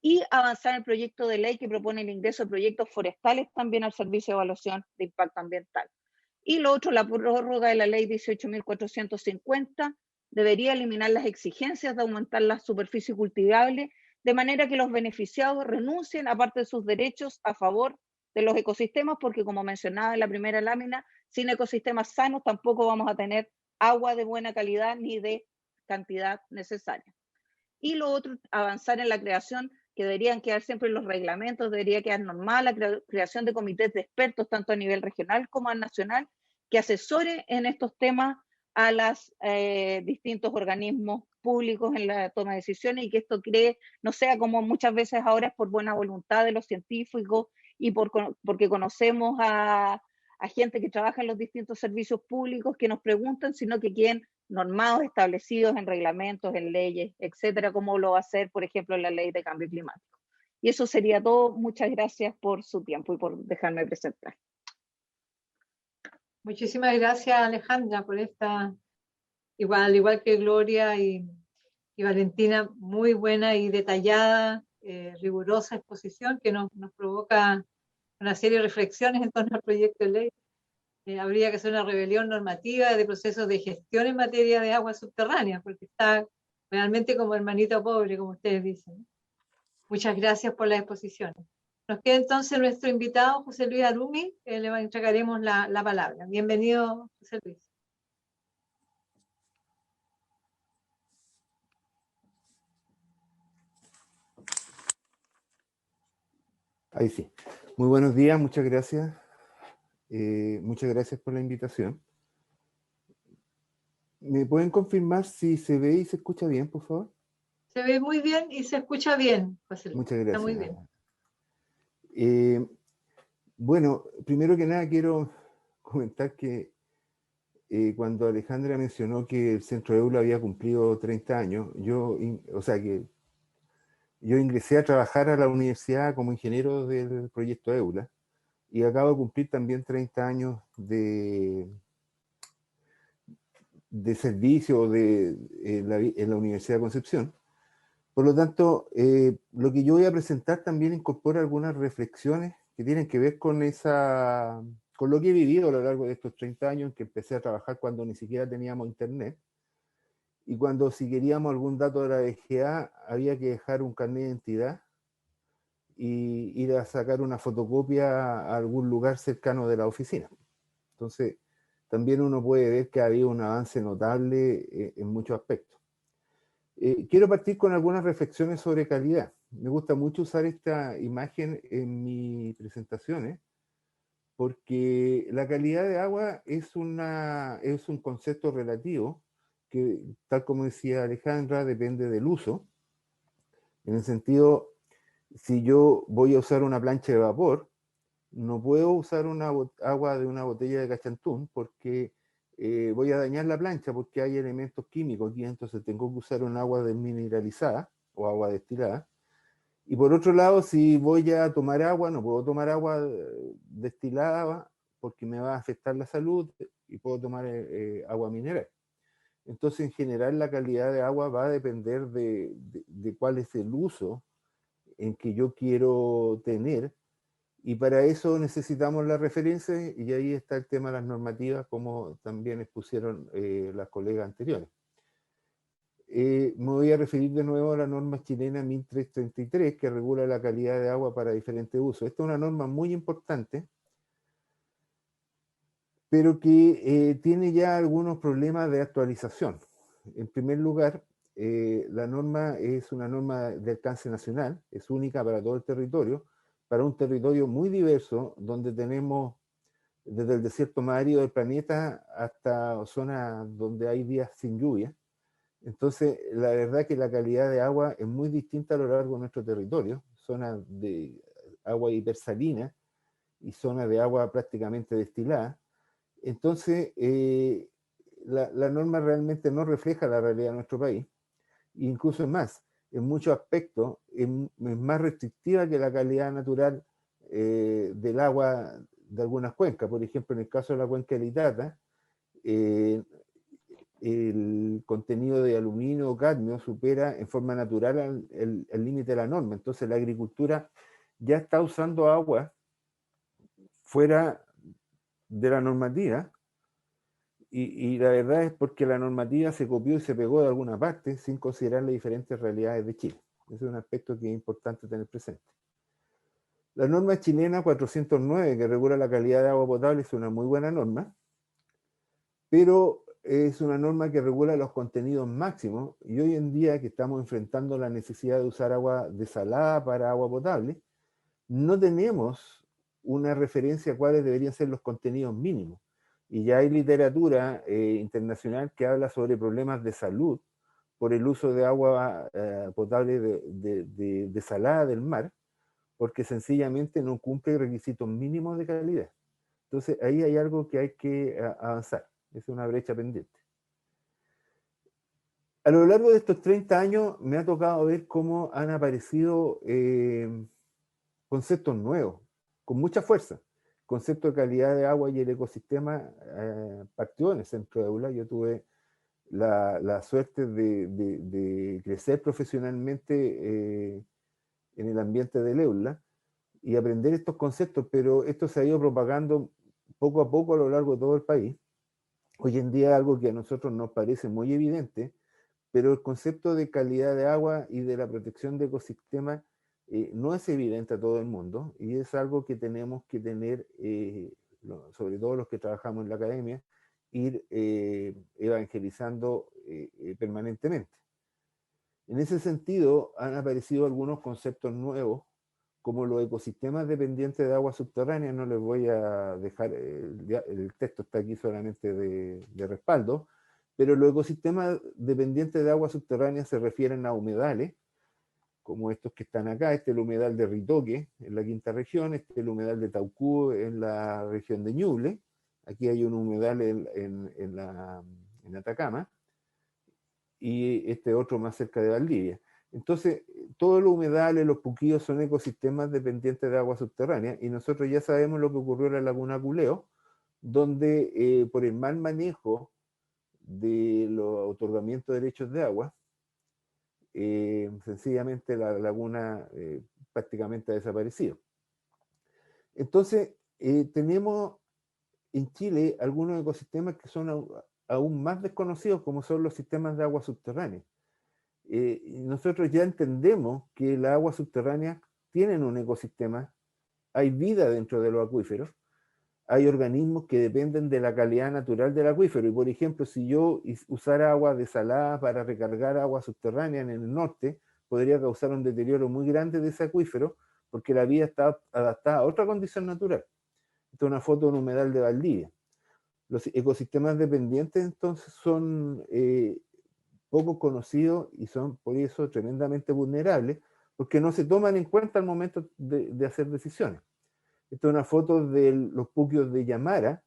y avanzar en el proyecto de ley que propone el ingreso de proyectos forestales también al servicio de evaluación de impacto ambiental. Y lo otro, la prórroga de la ley 18.450, debería eliminar las exigencias de aumentar la superficie cultivable, de manera que los beneficiados renuncien a parte de sus derechos a favor de los ecosistemas, porque como mencionaba en la primera lámina, sin ecosistemas sanos tampoco vamos a tener agua de buena calidad ni de cantidad necesaria. Y lo otro, avanzar en la creación, que deberían quedar siempre en los reglamentos, debería quedar normal la creación de comités de expertos, tanto a nivel regional como a nacional, que asesore en estos temas a los distintos organismos públicos en la toma de decisiones, y que esto no sea como muchas veces ahora es por buena voluntad de los científicos y porque conocemos a gente que trabaja en los distintos servicios públicos que nos preguntan, sino que queden normados, establecidos en reglamentos, en leyes, etcétera, como lo va a hacer, por ejemplo, la ley de cambio climático. Y eso sería todo. Muchas gracias por su tiempo y por dejarme presentar. Muchísimas gracias, Alejandra, por esta, al igual que Gloria y Valentina, muy buena y detallada, rigurosa exposición que nos provoca una serie de reflexiones en torno al proyecto de ley. Habría que hacer una revisión normativa de procesos de gestión en materia de aguas subterráneas, porque está realmente como hermanito pobre, como ustedes dicen. Muchas gracias por la exposición. Nos queda entonces nuestro invitado, José Luis Arumi, que le entregaremos la palabra. Bienvenido, José Luis. Ahí sí. Muy buenos días, muchas gracias. Muchas gracias por la invitación. ¿Me pueden confirmar si se ve y se escucha bien, por favor? Se ve muy bien y se escucha bien, José Luis. Muchas gracias. Está muy bien. Bueno, primero que nada quiero comentar que cuando Alejandra mencionó que el Centro EULA había cumplido 30 años, yo ingresé a trabajar a la universidad como ingeniero del proyecto EULA y acabo de cumplir también 30 años de servicio en la Universidad de Concepción. Por lo tanto, lo que yo voy a presentar también incorpora algunas reflexiones que tienen que ver con lo que he vivido a lo largo de estos 30 años, que empecé a trabajar cuando ni siquiera teníamos internet, y cuando si queríamos algún dato de la DGA había que dejar un carnet de identidad y ir a sacar una fotocopia a algún lugar cercano de la oficina. Entonces, también uno puede ver que ha habido un avance notable en muchos aspectos. Quiero partir con algunas reflexiones sobre calidad. Me gusta mucho usar esta imagen en mis presentaciones porque la calidad de agua es un concepto relativo que, tal como decía Alejandra, depende del uso. En el sentido, si yo voy a usar una plancha de vapor, no puedo usar agua de una botella de Cachantún porque voy a dañar la plancha porque hay elementos químicos aquí, entonces tengo que usar un agua desmineralizada o agua destilada. Y por otro lado, si voy a tomar agua, no puedo tomar agua destilada porque me va a afectar la salud y puedo tomar agua mineral. Entonces, en general, la calidad de agua va a depender de cuál es el uso en que yo quiero tener, y para eso necesitamos las referencias, y ahí está el tema de las normativas, como también expusieron las colegas anteriores. Me voy a referir de nuevo a la norma chilena 1333, que regula la calidad de agua para diferentes usos. Esta es una norma muy importante, pero que tiene ya algunos problemas de actualización. En primer lugar, la norma es una norma de alcance nacional, es única para todo el territorio, para un territorio muy diverso, donde tenemos desde el desierto más árido del planeta hasta zonas donde hay días sin lluvia. Entonces, la verdad que la calidad de agua es muy distinta a lo largo de nuestro territorio, zonas de agua hipersalina y zonas de agua prácticamente destilada. Entonces, la norma realmente no refleja la realidad de nuestro país, incluso es más, en muchos aspectos es más restrictiva que la calidad natural del agua de algunas cuencas. Por ejemplo, en el caso de la cuenca del Itata, el contenido de aluminio o cadmio supera en forma natural el límite de la norma. Entonces la agricultura ya está usando agua fuera de la normativa, y la verdad es porque la normativa se copió y se pegó de alguna parte sin considerar las diferentes realidades de Chile. Ese es un aspecto que es importante tener presente. La norma chilena 409, que regula la calidad de agua potable, es una muy buena norma, pero es una norma que regula los contenidos máximos, y hoy en día que estamos enfrentando la necesidad de usar agua desalada para agua potable, no tenemos una referencia a cuáles deberían ser los contenidos mínimos. Y ya hay literatura internacional que habla sobre problemas de salud por el uso de agua potable desalada del mar, porque sencillamente no cumple requisitos mínimos de calidad. Entonces ahí hay algo que hay que avanzar, es una brecha pendiente. A lo largo de estos 30 años me ha tocado ver cómo han aparecido conceptos nuevos, con mucha fuerza. El concepto de calidad de agua y el ecosistema partió en el centro de Eula. Yo tuve la suerte de crecer profesionalmente en el ambiente del Eula y aprender estos conceptos, pero esto se ha ido propagando poco a poco a lo largo de todo el país. Hoy en día algo que a nosotros nos parece muy evidente, pero el concepto de calidad de agua y de la protección de ecosistemas no es evidente a todo el mundo, y es algo que tenemos que tener, sobre todo los que trabajamos en la academia, ir evangelizando permanentemente. En ese sentido, han aparecido algunos conceptos nuevos, como los ecosistemas dependientes de agua subterránea. No les voy a dejar, el texto está aquí solamente de respaldo, pero los ecosistemas dependientes de agua subterránea se refieren a humedales, como estos que están acá. Este es el humedal de Ritoque, en la quinta región. Este es el humedal de Taucú, en la región de Ñuble. Aquí hay un humedal en Atacama, y este otro más cerca de Valdivia. Entonces, todos los humedales, los puquíos, son ecosistemas dependientes de agua subterránea, y nosotros ya sabemos lo que ocurrió en la laguna Culeo, donde por el mal manejo de los otorgamientos de derechos de agua, sencillamente la laguna prácticamente ha desaparecido. Entonces, tenemos en Chile algunos ecosistemas que son aún más desconocidos como son los sistemas de agua subterránea. Nosotros ya entendemos que las aguas subterráneas tienen un ecosistema, hay vida dentro de los acuíferos, hay organismos que dependen de la calidad natural del acuífero. Y por ejemplo, si yo usara agua desalada para recargar agua subterránea en el norte, podría causar un deterioro muy grande de ese acuífero porque la vida está adaptada a otra condición natural. Esta es una foto de un humedal de Valdivia. Los ecosistemas dependientes entonces son poco conocidos y son por eso tremendamente vulnerables porque no se toman en cuenta al momento de hacer decisiones. Esta es una foto de los puquios de Yamara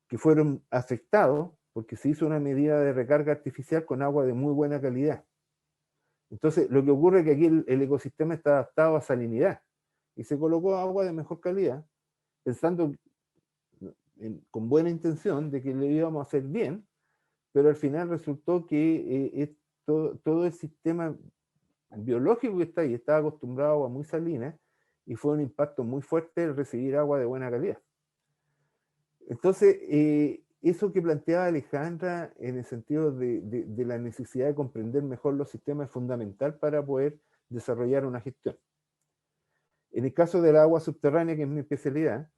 que fueron afectados porque se hizo una medida de recarga artificial con agua de muy buena calidad. Entonces, lo que ocurre es que aquí el ecosistema está adaptado a salinidad y se colocó agua de mejor calidad, pensando con buena intención de que le íbamos a hacer bien, pero al final resultó que todo el sistema biológico que está ahí estaba acostumbrado a agua muy salina y fue un impacto muy fuerte el recibir agua de buena calidad. Entonces, eso que planteaba Alejandra en el sentido de la necesidad de comprender mejor los sistemas es fundamental para poder desarrollar una gestión. En el caso del agua subterránea, que es mi especialidad,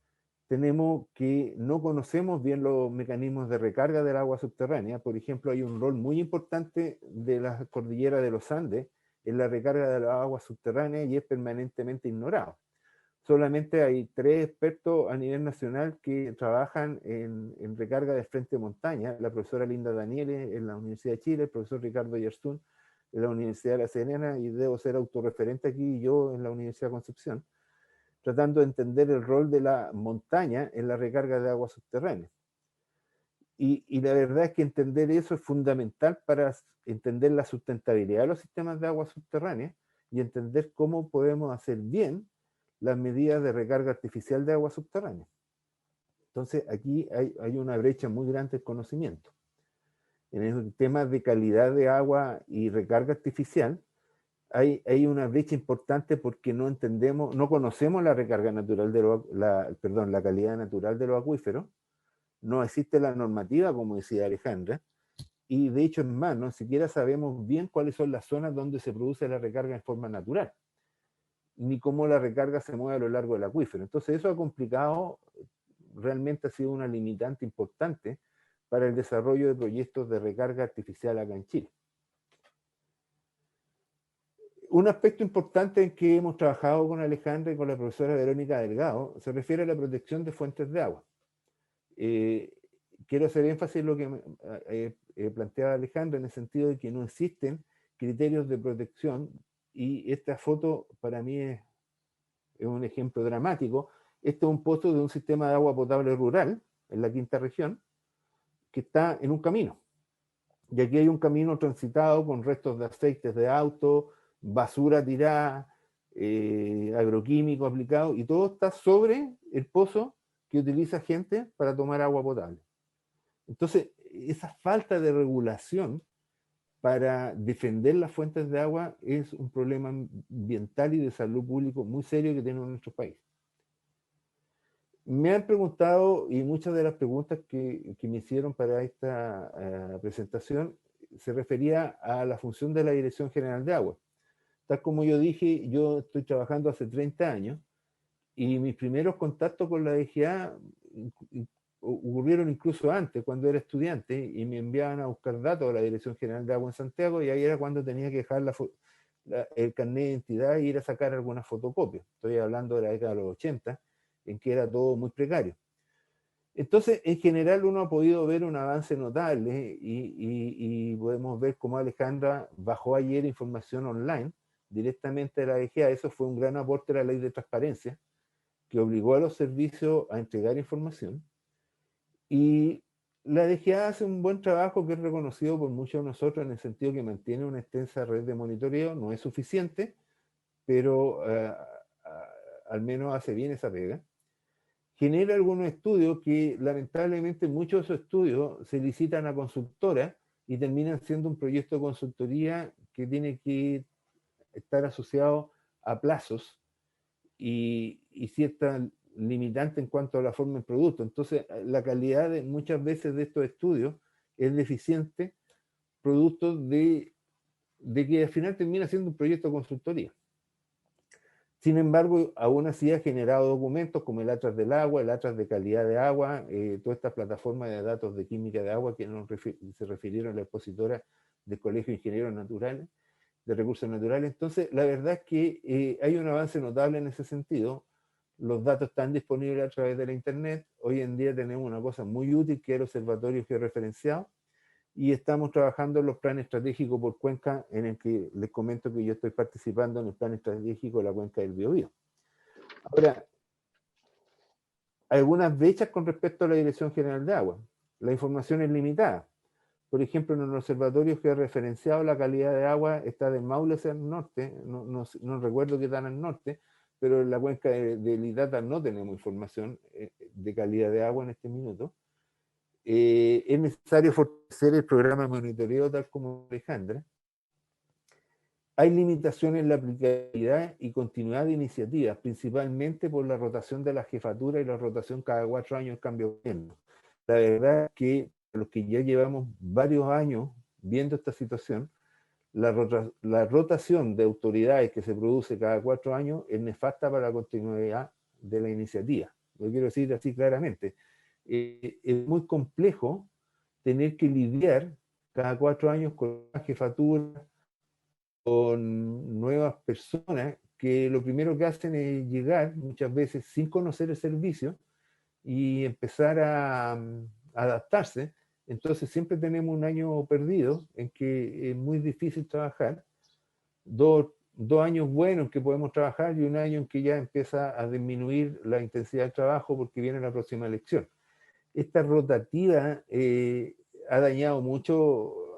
tenemos que no conocemos bien los mecanismos de recarga del agua subterránea. Por ejemplo, hay un rol muy importante de la cordillera de los Andes en la recarga de la agua subterránea y es permanentemente ignorado. Solamente hay 3 expertos a nivel nacional que trabajan en recarga de frente montaña, la profesora Linda Daniele en la Universidad de Chile, el profesor Ricardo Yersun en la Universidad de La Serena, y debo ser autorreferente aquí yo en la Universidad de Concepción, tratando de entender el rol de la montaña en la recarga de agua subterránea. Y la verdad es que entender eso es fundamental para entender la sustentabilidad de los sistemas de agua subterránea y entender cómo podemos hacer bien las medidas de recarga artificial de agua subterránea. Entonces aquí hay una brecha muy grande de conocimiento. En el tema de calidad de agua y recarga artificial, hay una brecha importante porque no entendemos, no conocemos la recarga natural de la calidad natural de los acuíferos, no existe la normativa, como decía Alejandra, y de hecho es más, no siquiera sabemos bien cuáles son las zonas donde se produce la recarga en forma natural, ni cómo la recarga se mueve a lo largo del acuífero. Entonces eso ha complicado, realmente ha sido una limitante importante para el desarrollo de proyectos de recarga artificial acá en Chile. Un aspecto importante en que hemos trabajado con Alejandra y con la profesora Verónica Delgado se refiere a la protección de fuentes de agua. Quiero hacer énfasis en lo que planteaba Alejandra en el sentido de que no existen criterios de protección y esta foto para mí es un ejemplo dramático. Este es un pozo de un sistema de agua potable rural en la quinta región que está en un camino. Y aquí hay un camino transitado con restos de aceites de auto, basura tirada, agroquímico aplicado, y todo está sobre el pozo que utiliza gente para tomar agua potable. Entonces, esa falta de regulación para defender las fuentes de agua es un problema ambiental y de salud público muy serio que tenemos en nuestro país. Me han preguntado, y muchas de las preguntas que me hicieron para esta presentación se refería a la función de la Dirección General de Agua. Tal como yo dije, yo estoy trabajando hace 30 años y mis primeros contactos con la DGA ocurrieron incluso antes, cuando era estudiante, y me enviaban a buscar datos a la Dirección General de Agua en Santiago, y ahí era cuando tenía que dejar el carnet de identidad e ir a sacar algunas fotocopias. Estoy hablando de la década de los 80, en que era todo muy precario. Entonces, en general, uno ha podido ver un avance notable y podemos ver cómo Alejandra bajó ayer información online directamente de la DGA. Eso fue un gran aporte a la ley de transparencia, que obligó a los servicios a entregar información. Y la DGA hace un buen trabajo que es reconocido por muchos de nosotros en el sentido que mantiene una extensa red de monitoreo. No es suficiente, pero al menos hace bien esa pega. Genera algunos estudios que lamentablemente muchos de esos estudios se licitan a consultoras y terminan siendo un proyecto de consultoría que tiene que estar asociado a plazos y cierta limitante en cuanto a la forma del producto. Entonces, la calidad de muchas veces de estos estudios es deficiente, producto de que al final termina siendo un proyecto de consultoría. Sin embargo, aún así ha generado documentos como el Atlas del Agua, el Atlas de Calidad de Agua, toda esta plataforma de datos de química de agua que se refirieron a la expositora del Colegio de Ingenieros Naturales, de Recursos Naturales. Entonces, la verdad es que hay un avance notable en ese sentido. Los datos están disponibles a través de la Internet. Hoy en día tenemos una cosa muy útil que es el observatorio georreferenciado, y estamos trabajando en los planes estratégicos por cuenca, en el que les comento que yo estoy participando en el plan estratégico de la cuenca del Biobío. Ahora, algunas brechas con respecto a la Dirección General de Agua. La información es limitada. Por ejemplo, en el observatorio que he referenciado, la calidad de agua está del Maule hacia el norte, no recuerdo qué tan al norte, pero en la cuenca del Itata no tenemos información de calidad de agua en este minuto. Es necesario fortalecer el programa de monitoreo, tal como Alejandra. Hay limitaciones en la aplicabilidad y continuidad de iniciativas, principalmente por la rotación de la jefatura y la rotación cada 4 años cambio de gobierno. La verdad es que los que ya llevamos varios años viendo esta situación, la rotación de autoridades que se produce cada 4 años es nefasta para la continuidad de la iniciativa. Lo quiero decir así claramente. Es muy complejo tener que lidiar cada 4 años con la jefatura, con nuevas personas que lo primero que hacen es llegar muchas veces sin conocer el servicio y empezar a adaptarse. Entonces siempre tenemos un año perdido en que es muy difícil trabajar, dos años buenos en que podemos trabajar y un año en que ya empieza a disminuir la intensidad del trabajo porque viene la próxima elección. Esta rotativa ha dañado mucho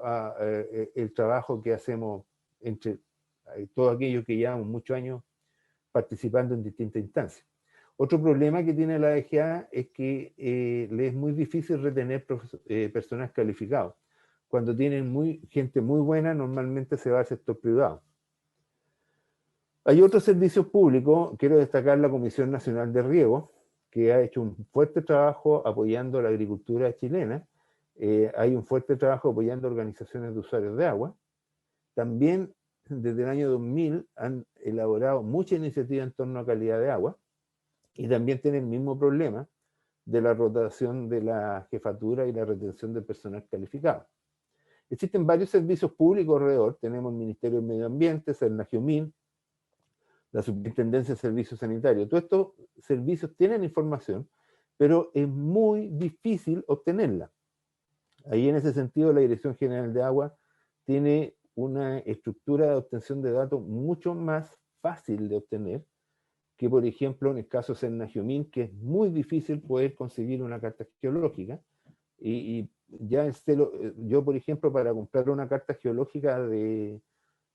el trabajo que hacemos entre todos aquellos que llevamos muchos años participando en distintas instancias. Otro problema que tiene la DGA es que le es muy difícil retener personas calificados. Cuando tienen gente muy buena, normalmente se va al sector privado. Hay otros servicios públicos, quiero destacar la Comisión Nacional de Riego, que ha hecho un fuerte trabajo apoyando la agricultura chilena. Hay un fuerte trabajo apoyando organizaciones de usuarios de agua. También desde el año 2000 han elaborado muchas iniciativas en torno a calidad de agua, y también tienen el mismo problema de la rotación de la jefatura y la retención del personal calificado. Existen varios servicios públicos alrededor. Tenemos el Ministerio del Medio Ambiente, Cernagiumín, la Superintendencia de Servicios Sanitarios. Todos estos servicios tienen información, pero es muy difícil obtenerla. Ahí en ese sentido la Dirección General de Agua tiene una estructura de obtención de datos mucho más fácil de obtener que, por ejemplo, en el caso de Cernagiumín, que es muy difícil poder conseguir una carta geológica. Y ya yo, por ejemplo, para comprar una carta geológica de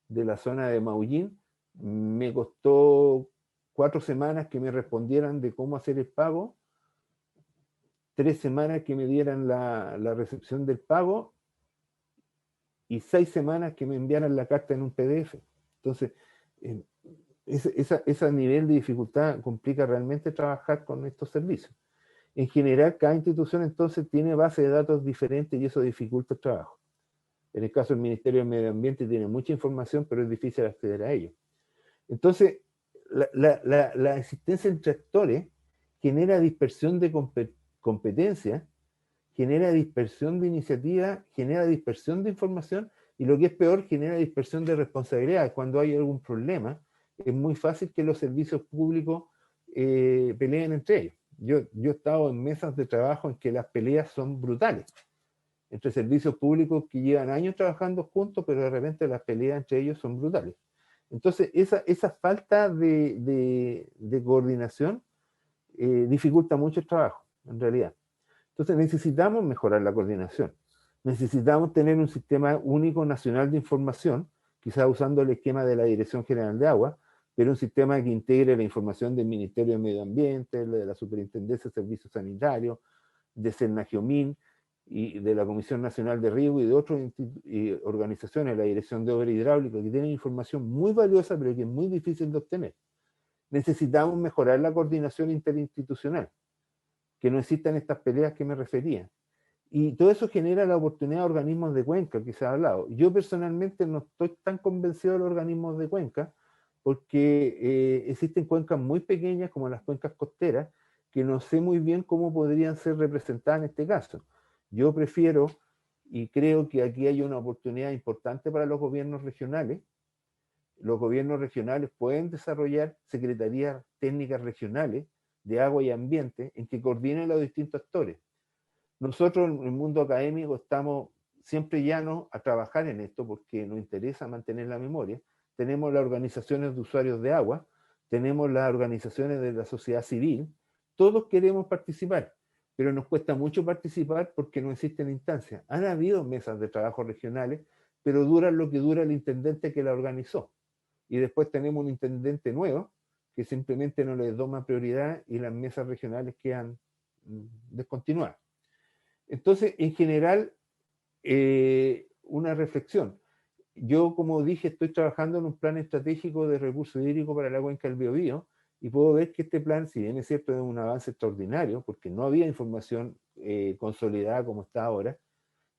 la zona de Maullín, me costó 4 semanas que me respondieran de cómo hacer el pago, 3 semanas que me dieran la recepción del pago y 6 semanas que me enviaran la carta en un PDF. Entonces, ese nivel de dificultad complica realmente trabajar con estos servicios. En general, cada institución entonces tiene base de datos diferentes y eso dificulta el trabajo. En el caso del Ministerio del Medio Ambiente tiene mucha información, pero es difícil acceder a ello. Entonces, la existencia entre actores genera dispersión de competencia, genera dispersión de iniciativa, genera dispersión de información y lo que es peor, genera dispersión de responsabilidad. Cuando hay algún problema, es muy fácil que los servicios públicos peleen entre ellos. Yo he estado en mesas de trabajo en que las peleas son brutales entre servicios públicos que llevan años trabajando juntos, pero de repente las peleas entre ellos son brutales. Entonces, esa falta de coordinación dificulta mucho el trabajo, en realidad. Entonces, necesitamos mejorar la coordinación. Necesitamos tener un sistema único nacional de información, quizás usando el esquema de la Dirección General de Agua, pero un sistema que integre la información del Ministerio de Medio Ambiente, de la Superintendencia de Servicios Sanitarios, de Cernagiumín y de la Comisión Nacional de Riego y de otras organizaciones, la Dirección de Obras Hidráulicas, que tienen información muy valiosa, pero que es muy difícil de obtener. Necesitamos mejorar la coordinación interinstitucional, que no existan estas peleas que me refería. Y todo eso genera la oportunidad de organismos de cuenca que se ha hablado. Yo personalmente no estoy tan convencido de los organismos de cuenca, porque existen cuencas muy pequeñas, como las cuencas costeras, que no sé muy bien cómo podrían ser representadas en este caso. Yo prefiero, y creo que aquí hay una oportunidad importante para los gobiernos regionales. Los gobiernos regionales pueden desarrollar secretarías técnicas regionales de agua y ambiente en que coordinen los distintos actores. Nosotros en el mundo académico estamos siempre llanos a trabajar en esto porque nos interesa mantener la memoria. Tenemos las organizaciones de usuarios de agua, tenemos las organizaciones de la sociedad civil, todos queremos participar, pero nos cuesta mucho participar porque no existen instancias. Han habido mesas de trabajo regionales, pero duran lo que dura el intendente que la organizó. Y después tenemos un intendente nuevo que simplemente no le toma prioridad y las mesas regionales quedan descontinuadas. Entonces, en general, una reflexión. Yo, como dije, estoy trabajando en un plan estratégico de recursos hídricos para la cuenca del Biobío y puedo ver que este plan, si bien es cierto, es un avance extraordinario, porque no había información consolidada como está ahora,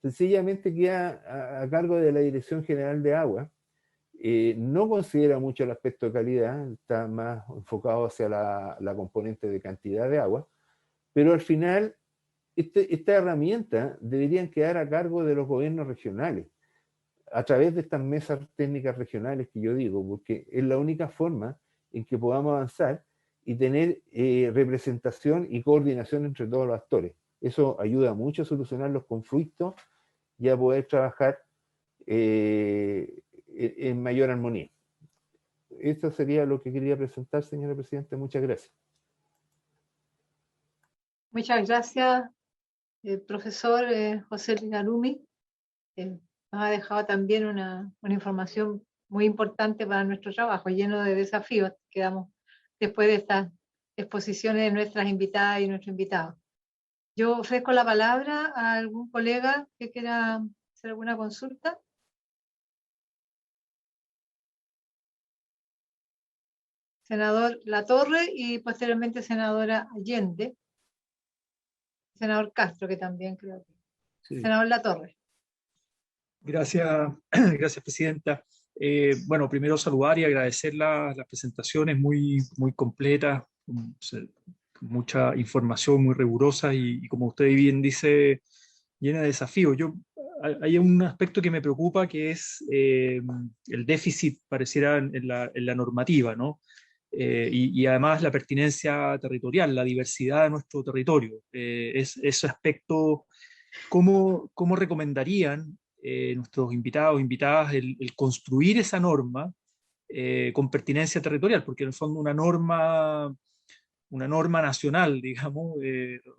sencillamente queda a cargo de la Dirección General de Agua. No considera mucho el aspecto de calidad, está más enfocado hacia la componente de cantidad de agua, pero al final esta herramienta deberían quedar a cargo de los gobiernos regionales, a través de estas mesas técnicas regionales que yo digo, porque es la única forma en que podamos avanzar y tener representación y coordinación entre todos los actores. Eso ayuda mucho a solucionar los conflictos y a poder trabajar en mayor armonía. Eso sería lo que quería presentar, señora Presidenta. Muchas gracias. Muchas gracias, profesor José Linarumi. Nos ha dejado también una información muy importante para nuestro trabajo, lleno de desafíos que damos después de estas exposiciones de nuestras invitadas y nuestros invitados. Yo ofrezco la palabra a algún colega que quiera hacer alguna consulta. Senador Latorre y posteriormente senadora Allende. Senador Castro, que también creo que. Sí. Senador Latorre. Gracias, gracias, Presidenta. Bueno, primero saludar y agradecer las presentaciones muy completas, con mucha información muy rigurosa y como usted bien dice, llena de desafíos. Hay un aspecto que me preocupa, que es el déficit, pareciera, en la normativa, ¿no? Y además la pertinencia territorial, la diversidad de nuestro territorio. Ese aspecto, ¿cómo recomendarían nuestros invitados o invitadas el construir esa norma con pertinencia territorial? Porque en el fondo una norma nacional, digamos,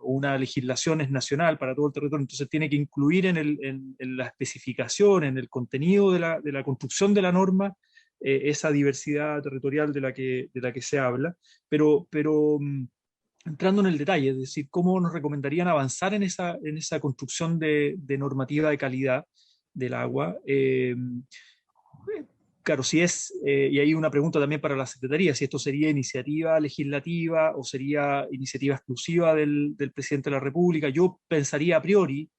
una legislación es nacional para todo el territorio, entonces tiene que incluir en la especificación, en el contenido de la construcción de la norma, esa diversidad territorial de la que se habla, pero entrando en el detalle, es decir, ¿cómo nos recomendarían avanzar en esa construcción de normativa de calidad del agua? Claro, si es, y hay una pregunta también para la Secretaría, si esto sería iniciativa legislativa o sería iniciativa exclusiva del presidente de la República. Yo pensaría a priori,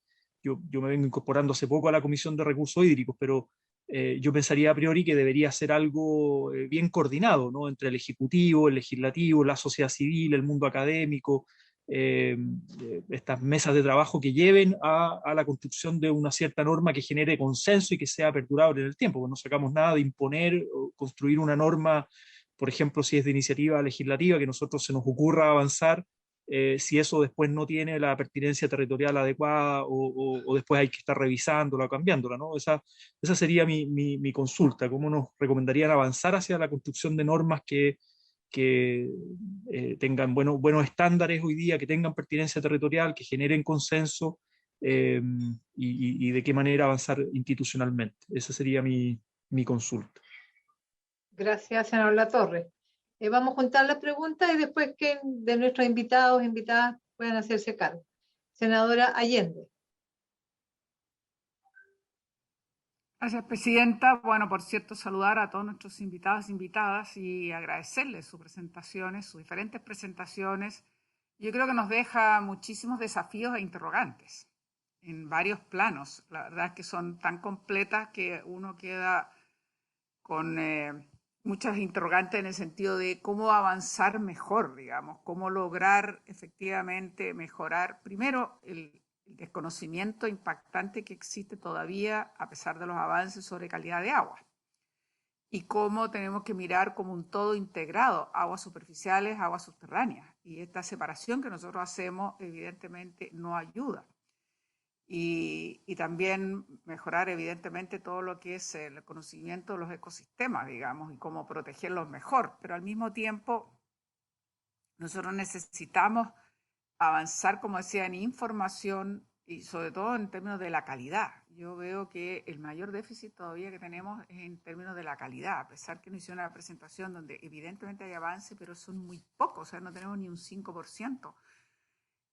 yo me vengo incorporando hace poco a la Comisión de Recursos Hídricos, pero yo pensaría a priori que debería ser algo bien coordinado, ¿no? Entre el Ejecutivo, el Legislativo, la sociedad civil, el mundo académico, estas mesas de trabajo que lleven a la construcción de una cierta norma que genere consenso y que sea perdurable en el tiempo, porque no sacamos nada de imponer o construir una norma, por ejemplo, si es de iniciativa legislativa, que a nosotros se nos ocurra avanzar, si eso después no tiene la pertinencia territorial adecuada o después hay que estar revisándola o cambiándola, ¿no? Esa sería mi consulta. ¿Cómo nos recomendarían avanzar hacia la construcción de normas que tengan buenos estándares hoy día, que tengan pertinencia territorial, que generen consenso y de qué manera avanzar institucionalmente? Esa sería mi consulta. Gracias, senador Latorre. Vamos a juntar las preguntas y después que de nuestros invitados e invitadas puedan hacerse cargo. Senadora Allende. Gracias, Presidenta. Bueno, por cierto, saludar a todos nuestros invitados e invitadas y agradecerles sus presentaciones, sus diferentes presentaciones. Yo creo que nos deja muchísimos desafíos e interrogantes. en varios planos. La verdad es que son tan completas que uno queda con muchas interrogantes en el sentido de cómo avanzar mejor, digamos, cómo lograr efectivamente mejorar, primero, el desconocimiento impactante que existe todavía, a pesar de los avances sobre calidad de agua, y cómo tenemos que mirar como un todo integrado, aguas superficiales, aguas subterráneas, y esta separación que nosotros hacemos evidentemente no ayuda. Y también mejorar evidentemente todo lo que es el conocimiento de los ecosistemas, digamos, y cómo protegerlos mejor, pero al mismo tiempo nosotros necesitamos avanzar, como decía, en información y sobre todo en términos de la calidad. Yo veo que el mayor déficit todavía que tenemos es en términos de la calidad, a pesar que nos hicieron una presentación donde evidentemente hay avance, pero son muy pocos, o sea, no tenemos ni un 5%.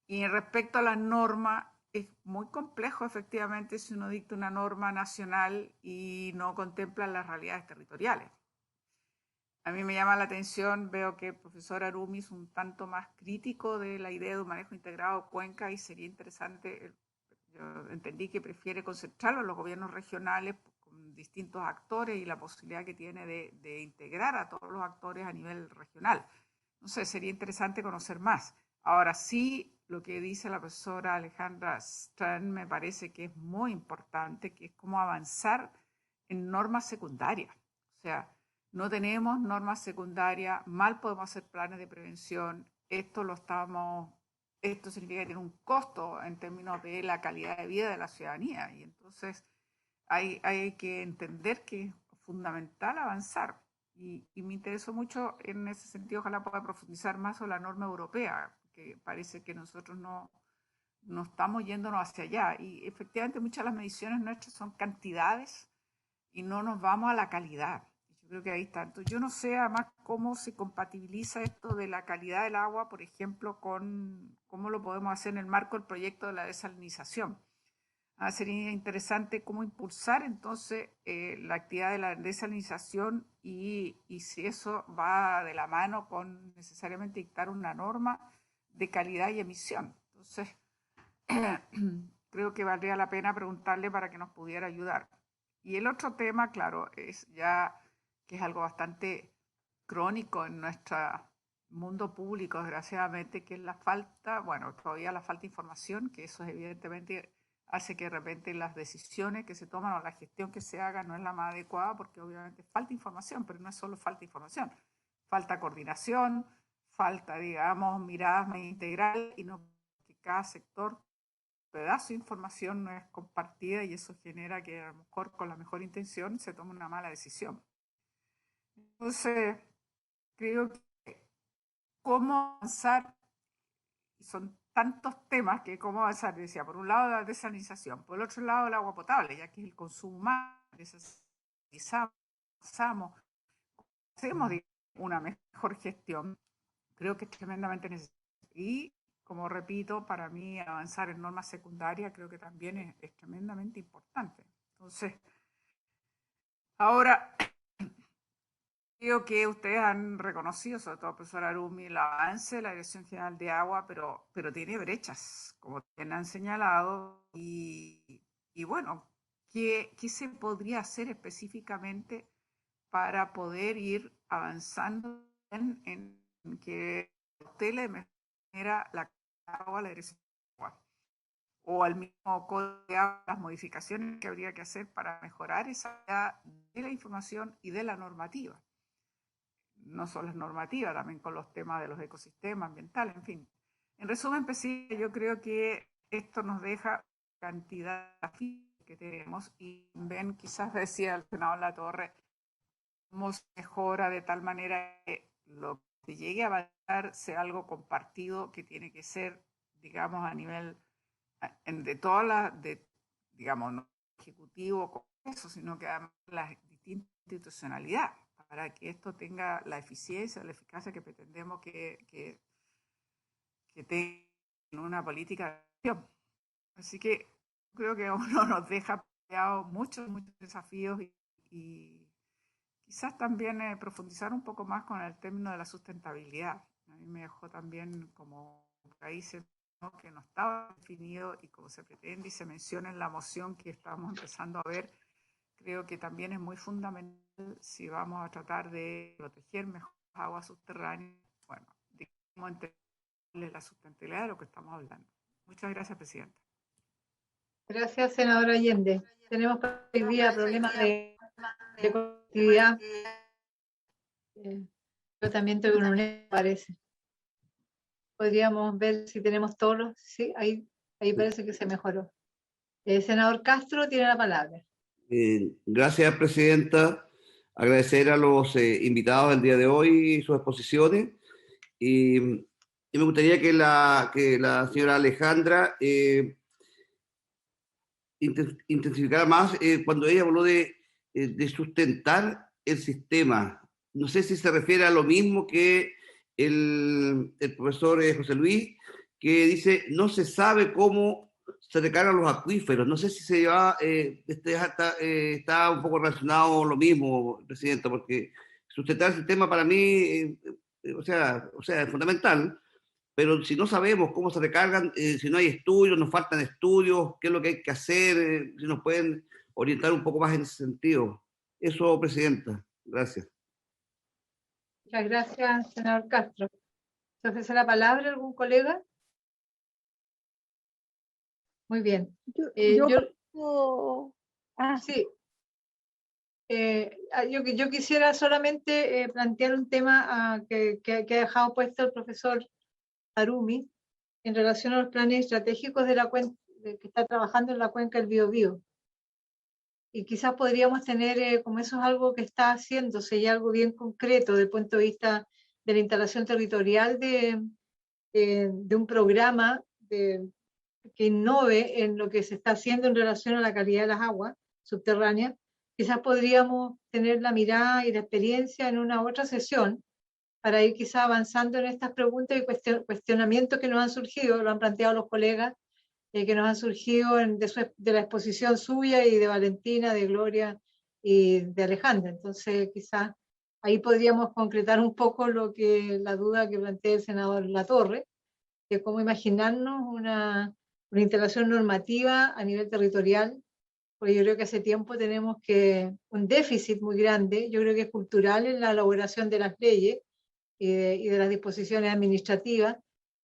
Y respecto a las normas, es muy complejo efectivamente si uno dicta una norma nacional y no contempla las realidades territoriales. A mí me llama la atención, veo que el profesor Arumi es un tanto más crítico de la idea de un manejo integrado de Cuenca y sería interesante, yo entendí que prefiere concentrarlo en los gobiernos regionales con distintos actores y la posibilidad que tiene de integrar a todos los actores a nivel regional. No sé, sería interesante conocer más. Ahora sí, lo que dice la profesora Alejandra Stern me parece que es muy importante, que es cómo avanzar en normas secundarias. O sea, no tenemos normas secundarias, mal podemos hacer planes de prevención, esto significa que tiene un costo en términos de la calidad de vida de la ciudadanía, y entonces hay que entender que es fundamental avanzar. Y me interesó mucho en ese sentido, ojalá pueda profundizar más sobre la norma europea, que parece que nosotros no estamos yéndonos hacia allá. Y efectivamente muchas de las mediciones nuestras son cantidades y no nos vamos a la calidad. Yo creo que ahí está. Entonces, yo no sé además cómo se compatibiliza esto de la calidad del agua, por ejemplo, con cómo lo podemos hacer en el marco del proyecto de la desalinización. Sería interesante cómo impulsar entonces la actividad de la desalinización y si eso va de la mano con necesariamente dictar una norma de calidad y emisión. Entonces, creo que valdría la pena preguntarle para que nos pudiera ayudar. Y el otro tema, claro, es ya que es algo bastante crónico en nuestro mundo público, desgraciadamente, que es la falta, bueno, todavía la falta de información, que eso es evidentemente hace que de repente las decisiones que se toman o la gestión que se haga no es la más adecuada, porque obviamente falta información, pero no es solo falta información, falta coordinación, falta, digamos, miradas más integrales y no que cada sector, pedazo de información no es compartida y eso genera que a lo mejor con la mejor intención se tome una mala decisión. Entonces, creo que cómo avanzar, son tantos temas que cómo avanzar, decía, por un lado la desalinización, por el otro lado el agua potable, ya que es el consumo humano, hacemos una mejor gestión, creo que es tremendamente necesario. Y, como repito, para mí avanzar en normas secundarias creo que también es tremendamente importante. Entonces, ahora creo que ustedes han reconocido, sobre todo el profesor Arumi, el avance de la Dirección General de Agua, pero tiene brechas, como bien han señalado, y bueno, ¿qué se podría hacer específicamente para poder ir avanzando en que usted le mejora la agua, la Dirección de Agua? O al mismo código de agua, las modificaciones que habría que hacer para mejorar esa de la información y de la normativa. No solo es normativa, también con los temas de los ecosistemas ambientales, en fin. En resumen, yo creo que esto nos deja cantidad de que tenemos y ven, quizás decía el senador Latorre, cómo se mejora de tal manera que lo que llegue a avanzar sea algo compartido que tiene que ser, digamos, a nivel de todas las, digamos, no ejecutivo con eso, sino que además la distinta institucionalidad, para que esto tenga la eficiencia, la eficacia que pretendemos que tenga una política de acción. Así que creo que uno nos deja muchos desafíos y quizás también profundizar un poco más con el término de la sustentabilidad. A mí me dejó también como países que no estaba definido y como se pretende y se menciona en la moción que estamos empezando a ver, creo que también es muy fundamental si vamos a tratar de proteger mejor las aguas subterráneas, bueno, de cómo entenderle la sustentabilidad de lo que estamos hablando. Muchas gracias, Presidenta. Gracias, senadora Allende. Tenemos hoy día problemas de conectividad. Yo también tengo un UNED, parece. Podríamos ver si tenemos todos los... Sí, ahí parece que se mejoró. Senador Castro tiene la palabra. Gracias, Presidenta. Agradecer a los invitados del día de hoy y sus exposiciones. Y me gustaría que la señora Alejandra intensificara más cuando ella habló de sustentar el sistema. No sé si se refiere a lo mismo que el profesor José Luis, que dice no se sabe cómo se recargan los acuíferos. No sé si se va, está un poco relacionado lo mismo, Presidenta, porque sustentar el sistema para mí, o sea, es fundamental, pero si no sabemos cómo se recargan, si no hay estudios, nos faltan estudios, qué es lo que hay que hacer, si nos pueden orientar un poco más en ese sentido. Eso, Presidenta. Gracias. Muchas gracias, senador Castro. ¿Se ofrece la palabra algún colega? Muy bien. Sí. Yo quisiera solamente plantear un tema que ha dejado puesto el profesor Harumi en relación a los planes estratégicos de la cuenca que está trabajando en la cuenca del Biobío. Y quizás podríamos tener, como eso es algo que está haciéndose y algo bien concreto desde el punto de vista de la instalación territorial de un programa que innove en lo que se está haciendo en relación a la calidad de las aguas subterráneas, quizás podríamos tener la mirada y la experiencia en una otra sesión para ir quizás avanzando en estas preguntas y cuestionamientos que nos han surgido, lo han planteado los colegas, que nos han surgido de la exposición suya y de Valentina, de Gloria y de Alejandra. Entonces quizás ahí podríamos concretar un poco la duda que plantea el senador Latorre, que cómo imaginarnos una instalación normativa a nivel territorial, porque yo creo que hace tiempo tenemos un déficit muy grande, yo creo que es cultural en la elaboración de las leyes y de las disposiciones administrativas,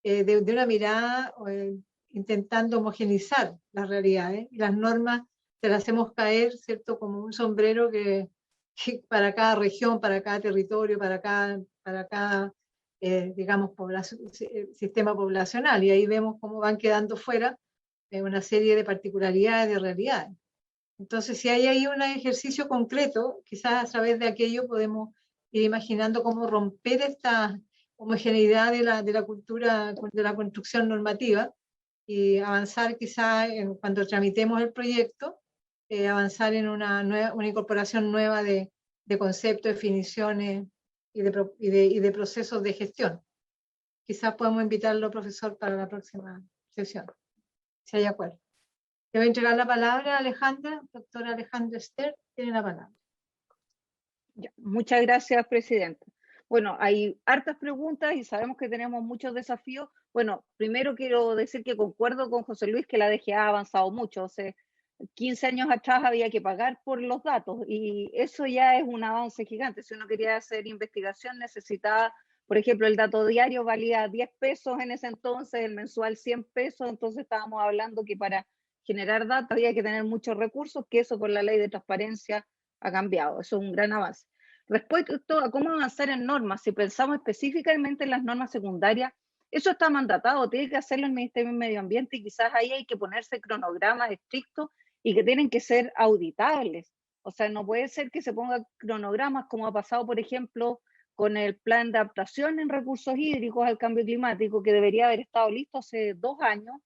de una mirada intentando homogenizar las realidades, y las normas se las hacemos caer, ¿cierto?, como un sombrero que para cada región, para cada territorio, para cada digamos, sistema poblacional, y ahí vemos cómo van quedando fuera una serie de particularidades, de realidades. Entonces, si hay ahí un ejercicio concreto, quizás a través de aquello podemos ir imaginando cómo romper esta homogeneidad de la cultura, de la construcción normativa, y avanzar quizás cuando tramitemos el proyecto, avanzar en una incorporación nueva de conceptos, definiciones y de procesos de gestión. Quizás podemos invitarlo, profesor, para la próxima sesión, si hay acuerdo. Le voy a entregar la palabra a Alejandra, doctora Alejandra Ester, tiene la palabra. Muchas gracias, Presidenta. Bueno, hay hartas preguntas y sabemos que tenemos muchos desafíos. Bueno, primero quiero decir que concuerdo con José Luis que la DGA ha avanzado mucho. O sea, 15 años atrás había que pagar por los datos y eso ya es un avance gigante. Si uno quería hacer investigación necesitaba, por ejemplo, el dato diario valía 10 pesos en ese entonces, el mensual 100 pesos, entonces estábamos hablando que para generar datos había que tener muchos recursos, que eso con la ley de transparencia ha cambiado. Eso es un gran avance. Respecto a cómo avanzar en normas, si pensamos específicamente en las normas secundarias, eso está mandatado, tiene que hacerlo el Ministerio de Medio Ambiente y quizás ahí hay que ponerse cronogramas estrictos y que tienen que ser auditables. O sea, no puede ser que se pongan cronogramas como ha pasado, por ejemplo, con el plan de adaptación en recursos hídricos al cambio climático, que debería haber estado listo hace 2 años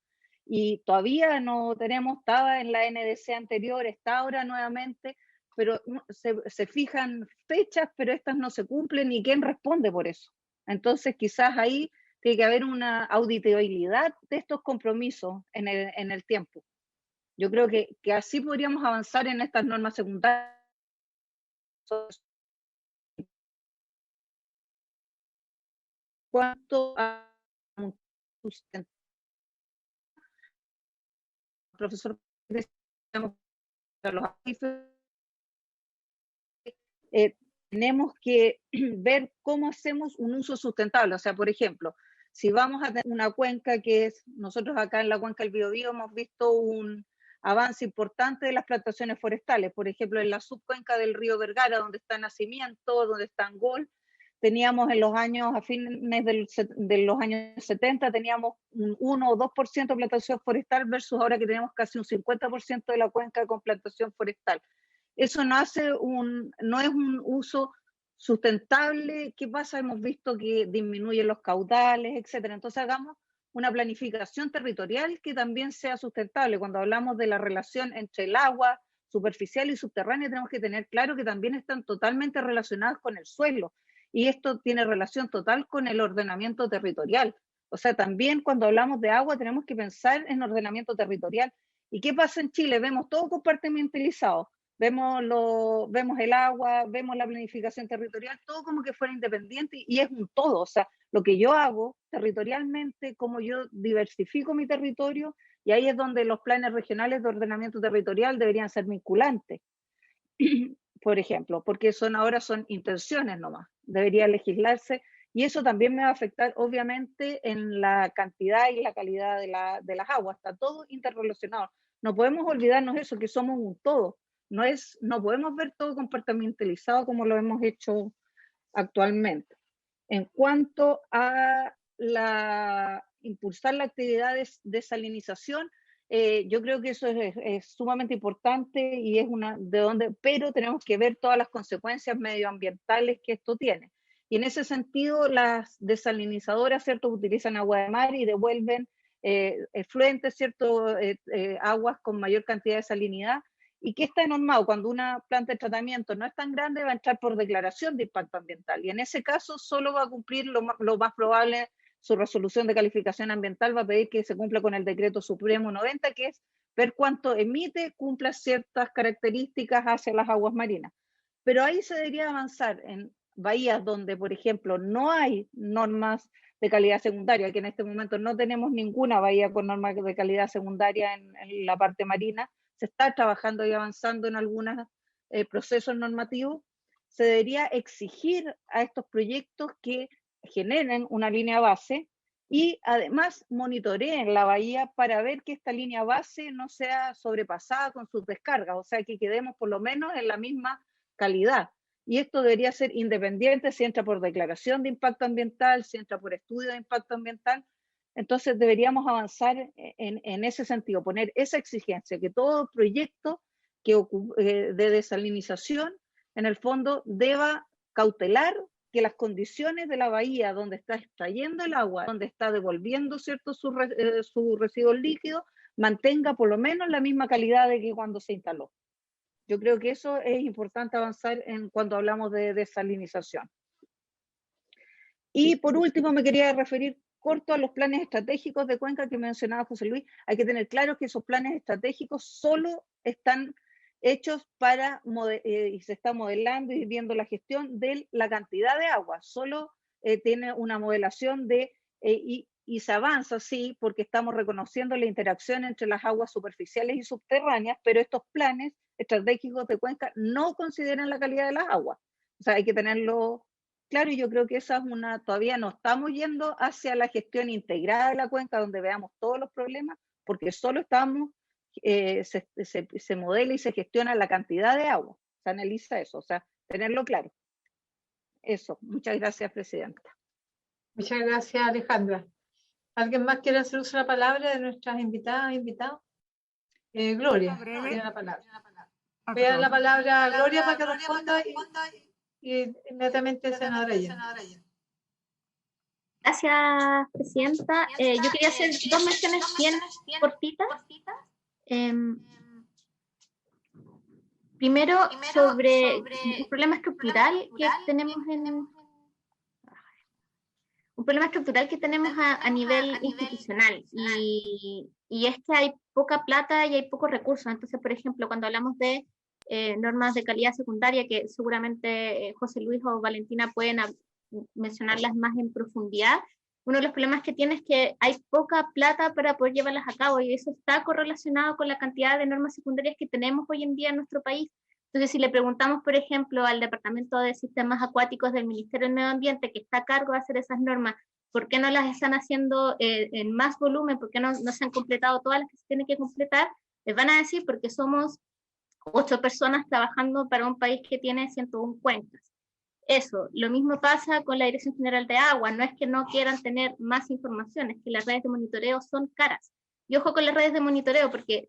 y todavía no tenemos, estaba en la NDC anterior, está ahora nuevamente, pero se fijan fechas, pero estas no se cumplen y quién responde por eso. Entonces quizás ahí tiene que haber una auditabilidad de estos compromisos en el tiempo. Yo creo que así podríamos avanzar en estas normas secundarias. Cuanto a profesor, tenemos que ver cómo hacemos un uso sustentable. O sea, por ejemplo, si vamos a tener una cuenca que es, nosotros acá en la cuenca del Biobío hemos visto un avance importante de las plantaciones forestales. Por ejemplo, en la subcuenca del río Vergara, donde está Nacimiento, donde está Angol, teníamos en los años, a fines de los años 70, teníamos un 1 o 2% de plantación forestal versus ahora que tenemos casi un 50% de la cuenca con plantación forestal. Eso no es un uso sustentable. ¿Qué pasa? Hemos visto que disminuyen los caudales, etcétera. Entonces hagamos una planificación territorial que también sea sustentable. Cuando hablamos de la relación entre el agua superficial y subterránea, tenemos que tener claro que también están totalmente relacionadas con el suelo. Y esto tiene relación total con el ordenamiento territorial. O sea, también cuando hablamos de agua tenemos que pensar en ordenamiento territorial. ¿Y qué pasa en Chile? Vemos todo compartimentalizado. Vemos el agua, vemos la planificación territorial, todo como que fuera independiente y es un todo. O sea, lo que yo hago territorialmente, cómo yo diversifico mi territorio, y ahí es donde los planes regionales de ordenamiento territorial deberían ser vinculantes. Por ejemplo, porque ahora son intenciones nomás, debería legislarse, y eso también me va a afectar obviamente en la cantidad y la calidad de las aguas. Está todo interrelacionado. No podemos olvidarnos eso, que somos un todo. No podemos ver todo compartimentalizado como lo hemos hecho actualmente. En cuanto a impulsar la actividad de desalinización, yo creo que eso es sumamente importante y es pero tenemos que ver todas las consecuencias medioambientales que esto tiene. Y en ese sentido, las desalinizadoras, ¿cierto?, utilizan agua de mar y devuelven efluentes, ¿cierto?, aguas con mayor cantidad de salinidad. ¿Y qué está normado? Cuando una planta de tratamiento no es tan grande, va a entrar por declaración de impacto ambiental. Y en ese caso, solo va a cumplir lo más probable. Su resolución de calificación ambiental va a pedir que se cumpla con el decreto supremo 90, que es ver cuánto emite, cumpla ciertas características hacia las aguas marinas. Pero ahí se debería avanzar en bahías donde, por ejemplo, no hay normas de calidad secundaria, que en este momento no tenemos ninguna bahía con normas de calidad secundaria en la parte marina. Se está trabajando y avanzando en algunos procesos normativos. Se debería exigir a estos proyectos que generen una línea base y además monitoreen la bahía para ver que esta línea base no sea sobrepasada con sus descargas, o sea, que quedemos por lo menos en la misma calidad. Y esto debería ser independiente si entra por declaración de impacto ambiental, si entra por estudio de impacto ambiental. Entonces deberíamos avanzar en ese sentido, poner esa exigencia, que todo proyecto de desalinización en el fondo deba cautelar que las condiciones de la bahía donde está extrayendo el agua, donde está devolviendo, ¿cierto?, sus residuos líquidos, mantenga por lo menos la misma calidad de que cuando se instaló. Yo creo que eso es importante avanzar cuando hablamos de desalinización. Y por último me quería referir corto a los planes estratégicos de cuenca que mencionaba José Luis. Hay que tener claro que esos planes estratégicos solo están hechos y se está modelando y viendo la gestión de la cantidad de agua. Solo tiene una modelación y se avanza, sí, porque estamos reconociendo la interacción entre las aguas superficiales y subterráneas, pero estos planes estratégicos de cuenca no consideran la calidad de las aguas. O sea, hay que tenerlo claro, y yo creo que esa es todavía no estamos yendo hacia la gestión integrada de la cuenca, donde veamos todos los problemas, porque solo estamos se modela y se gestiona la cantidad de agua, se analiza eso, o sea, tenerlo claro. Eso, muchas gracias, Presidenta. Muchas gracias, Alejandra. ¿Alguien más quiere hacer uso de la palabra de nuestras invitadas, invitados? Gloria, tiene la palabra. Voy a dar la palabra a Gloria para que responda y inmediatamente senadora Allende. Gracias, Presidenta. Yo quería hacer dos menciones bien cortitas. Primero, sobre un problema estructural que tenemos a nivel institucional, y es que hay poca plata y hay pocos recursos. Entonces, por ejemplo, cuando hablamos de normas de calidad secundaria, que seguramente José Luis o Valentina pueden mencionarlas más en profundidad, uno de los problemas que tiene es que hay poca plata para poder llevarlas a cabo y eso está correlacionado con la cantidad de normas secundarias que tenemos hoy en día en nuestro país. Entonces, si le preguntamos, por ejemplo, al Departamento de Sistemas Acuáticos del Ministerio del Medio Ambiente, que está a cargo de hacer esas normas, ¿por qué no las están haciendo en más volumen? ¿Por qué no se han completado todas las que se tienen que completar? Les van a decir porque somos 8 personas trabajando para un país que tiene 101 cuencas. Eso, lo mismo pasa con la Dirección General de Agua, no es que no quieran tener más información, es que las redes de monitoreo son caras. Y ojo con las redes de monitoreo, porque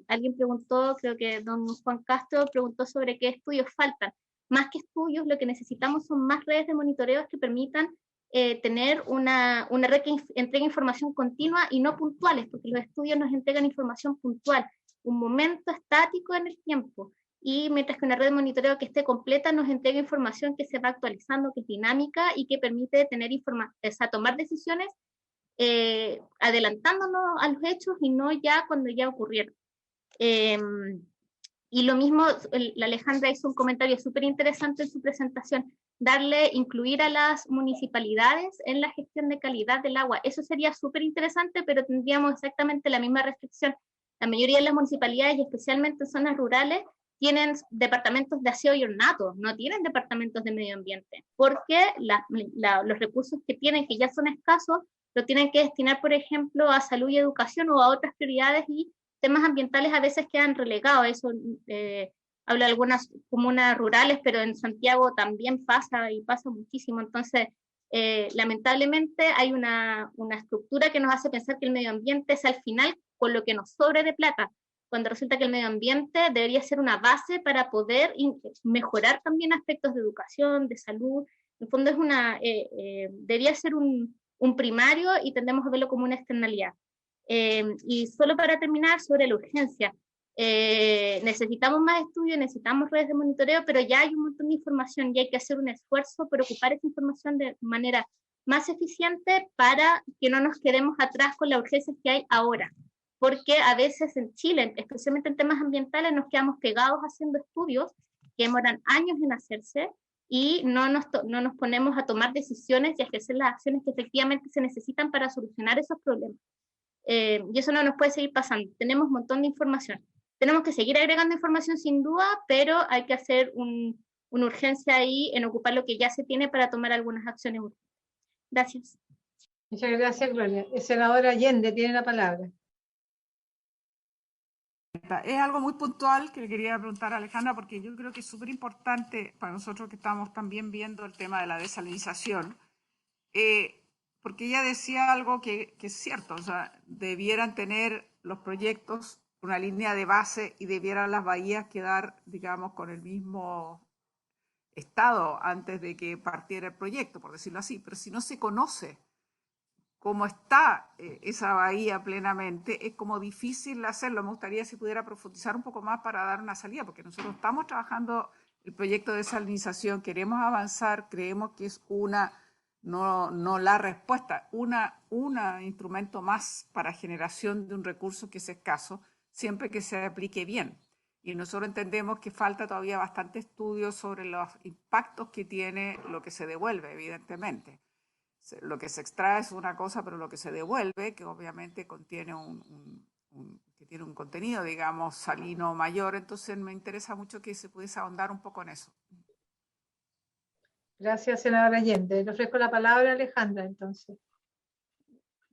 alguien preguntó, creo que don Juan Castro preguntó sobre qué estudios faltan. Más que estudios, lo que necesitamos son más redes de monitoreo que permitan tener una red que entregue información continua y no puntuales, porque los estudios nos entregan información puntual, un momento estático en el tiempo. Y mientras que una red de monitoreo que esté completa nos entrega información que se va actualizando, que es dinámica y que permite tener tomar decisiones adelantándonos a los hechos y no ya cuando ya ocurrieron. Y lo mismo, la Alejandra hizo un comentario súper interesante en su presentación, incluir a las municipalidades en la gestión de calidad del agua. Eso sería súper interesante, pero tendríamos exactamente la misma restricción. La mayoría de las municipalidades, y especialmente en zonas rurales, tienen departamentos de aseo y ornato, no tienen departamentos de medio ambiente, porque los recursos que tienen, que ya son escasos, lo tienen que destinar, por ejemplo, a salud y educación o a otras prioridades y temas ambientales a veces quedan relegados. Eso habla de algunas comunas rurales, pero en Santiago también pasa y pasa muchísimo. Entonces, lamentablemente hay una estructura que nos hace pensar que el medio ambiente es al final con lo que nos sobre de plata, cuando resulta que el medio ambiente debería ser una base para poder mejorar también aspectos de educación, de salud. En el fondo debería ser un primario y tendemos a verlo como una externalidad. Y solo para terminar, sobre la urgencia. Necesitamos más estudios, necesitamos redes de monitoreo, pero ya hay un montón de información y hay que hacer un esfuerzo por ocupar esa información de manera más eficiente para que no nos quedemos atrás con las urgencias que hay ahora. Porque a veces en Chile, especialmente en temas ambientales, nos quedamos pegados haciendo estudios que demoran años en hacerse y no nos ponemos a tomar decisiones y a ejercer las acciones que efectivamente se necesitan para solucionar esos problemas. Y eso no nos puede seguir pasando. Tenemos un montón de información. Tenemos que seguir agregando información sin duda, pero hay que hacer una urgencia ahí en ocupar lo que ya se tiene para tomar algunas acciones urgentes. Gracias. Muchas gracias, Gloria. El senador Allende tiene la palabra. Es algo muy puntual que le quería preguntar a Alejandra, porque yo creo que es súper importante para nosotros que estamos también viendo el tema de la desalinización, porque ella decía algo que es cierto, o sea, debieran tener los proyectos una línea de base y debieran las bahías quedar, digamos, con el mismo estado antes de que partiera el proyecto, por decirlo así, pero si no se conoce cómo está esa bahía plenamente, es como difícil hacerlo. Me gustaría si pudiera profundizar un poco más para dar una salida, porque nosotros estamos trabajando el proyecto de desalinización, queremos avanzar, creemos que es no la respuesta, un instrumento más para generación de un recurso que es escaso, siempre que se aplique bien. Y nosotros entendemos que falta todavía bastante estudio sobre los impactos que tiene lo que se devuelve, evidentemente. Lo que se extrae es una cosa, pero lo que se devuelve, que obviamente contiene que tiene un contenido, digamos, salino mayor, entonces me interesa mucho que se pudiese ahondar un poco en eso. Gracias, senadora Allende. Le ofrezco la palabra a Alejandra, entonces.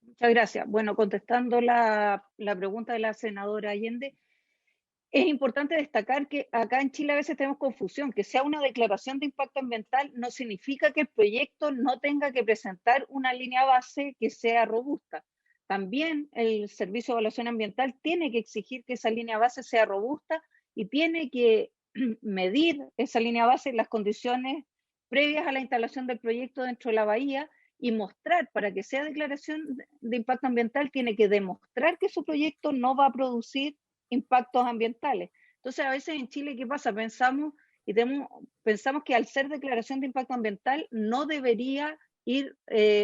Muchas gracias. Bueno, contestando la pregunta de la senadora Allende, es importante destacar que acá en Chile a veces tenemos confusión, que sea una declaración de impacto ambiental no significa que el proyecto no tenga que presentar una línea base que sea robusta. También el Servicio de Evaluación Ambiental tiene que exigir que esa línea base sea robusta y tiene que medir esa línea base en las condiciones previas a la instalación del proyecto dentro de la bahía y mostrar, para que sea declaración de impacto ambiental, tiene que demostrar que su proyecto no va a producir impactos ambientales. Entonces, a veces en Chile, ¿qué pasa? Pensamos que al ser declaración de impacto ambiental no debería ir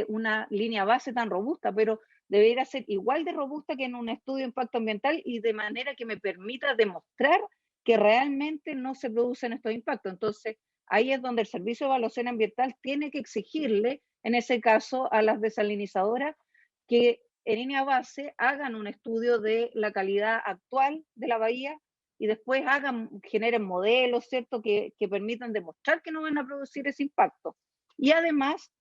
una línea base tan robusta, pero debería ser igual de robusta que en un estudio de impacto ambiental y de manera que me permita demostrar que realmente no se producen estos impactos. Entonces, ahí es donde el Servicio de Evaluación Ambiental tiene que exigirle en ese caso, a las desalinizadoras que en línea base hagan un estudio de la calidad actual de la bahía y después generen modelos, ¿cierto?, que permitan demostrar que no van a producir ese impacto. Y además,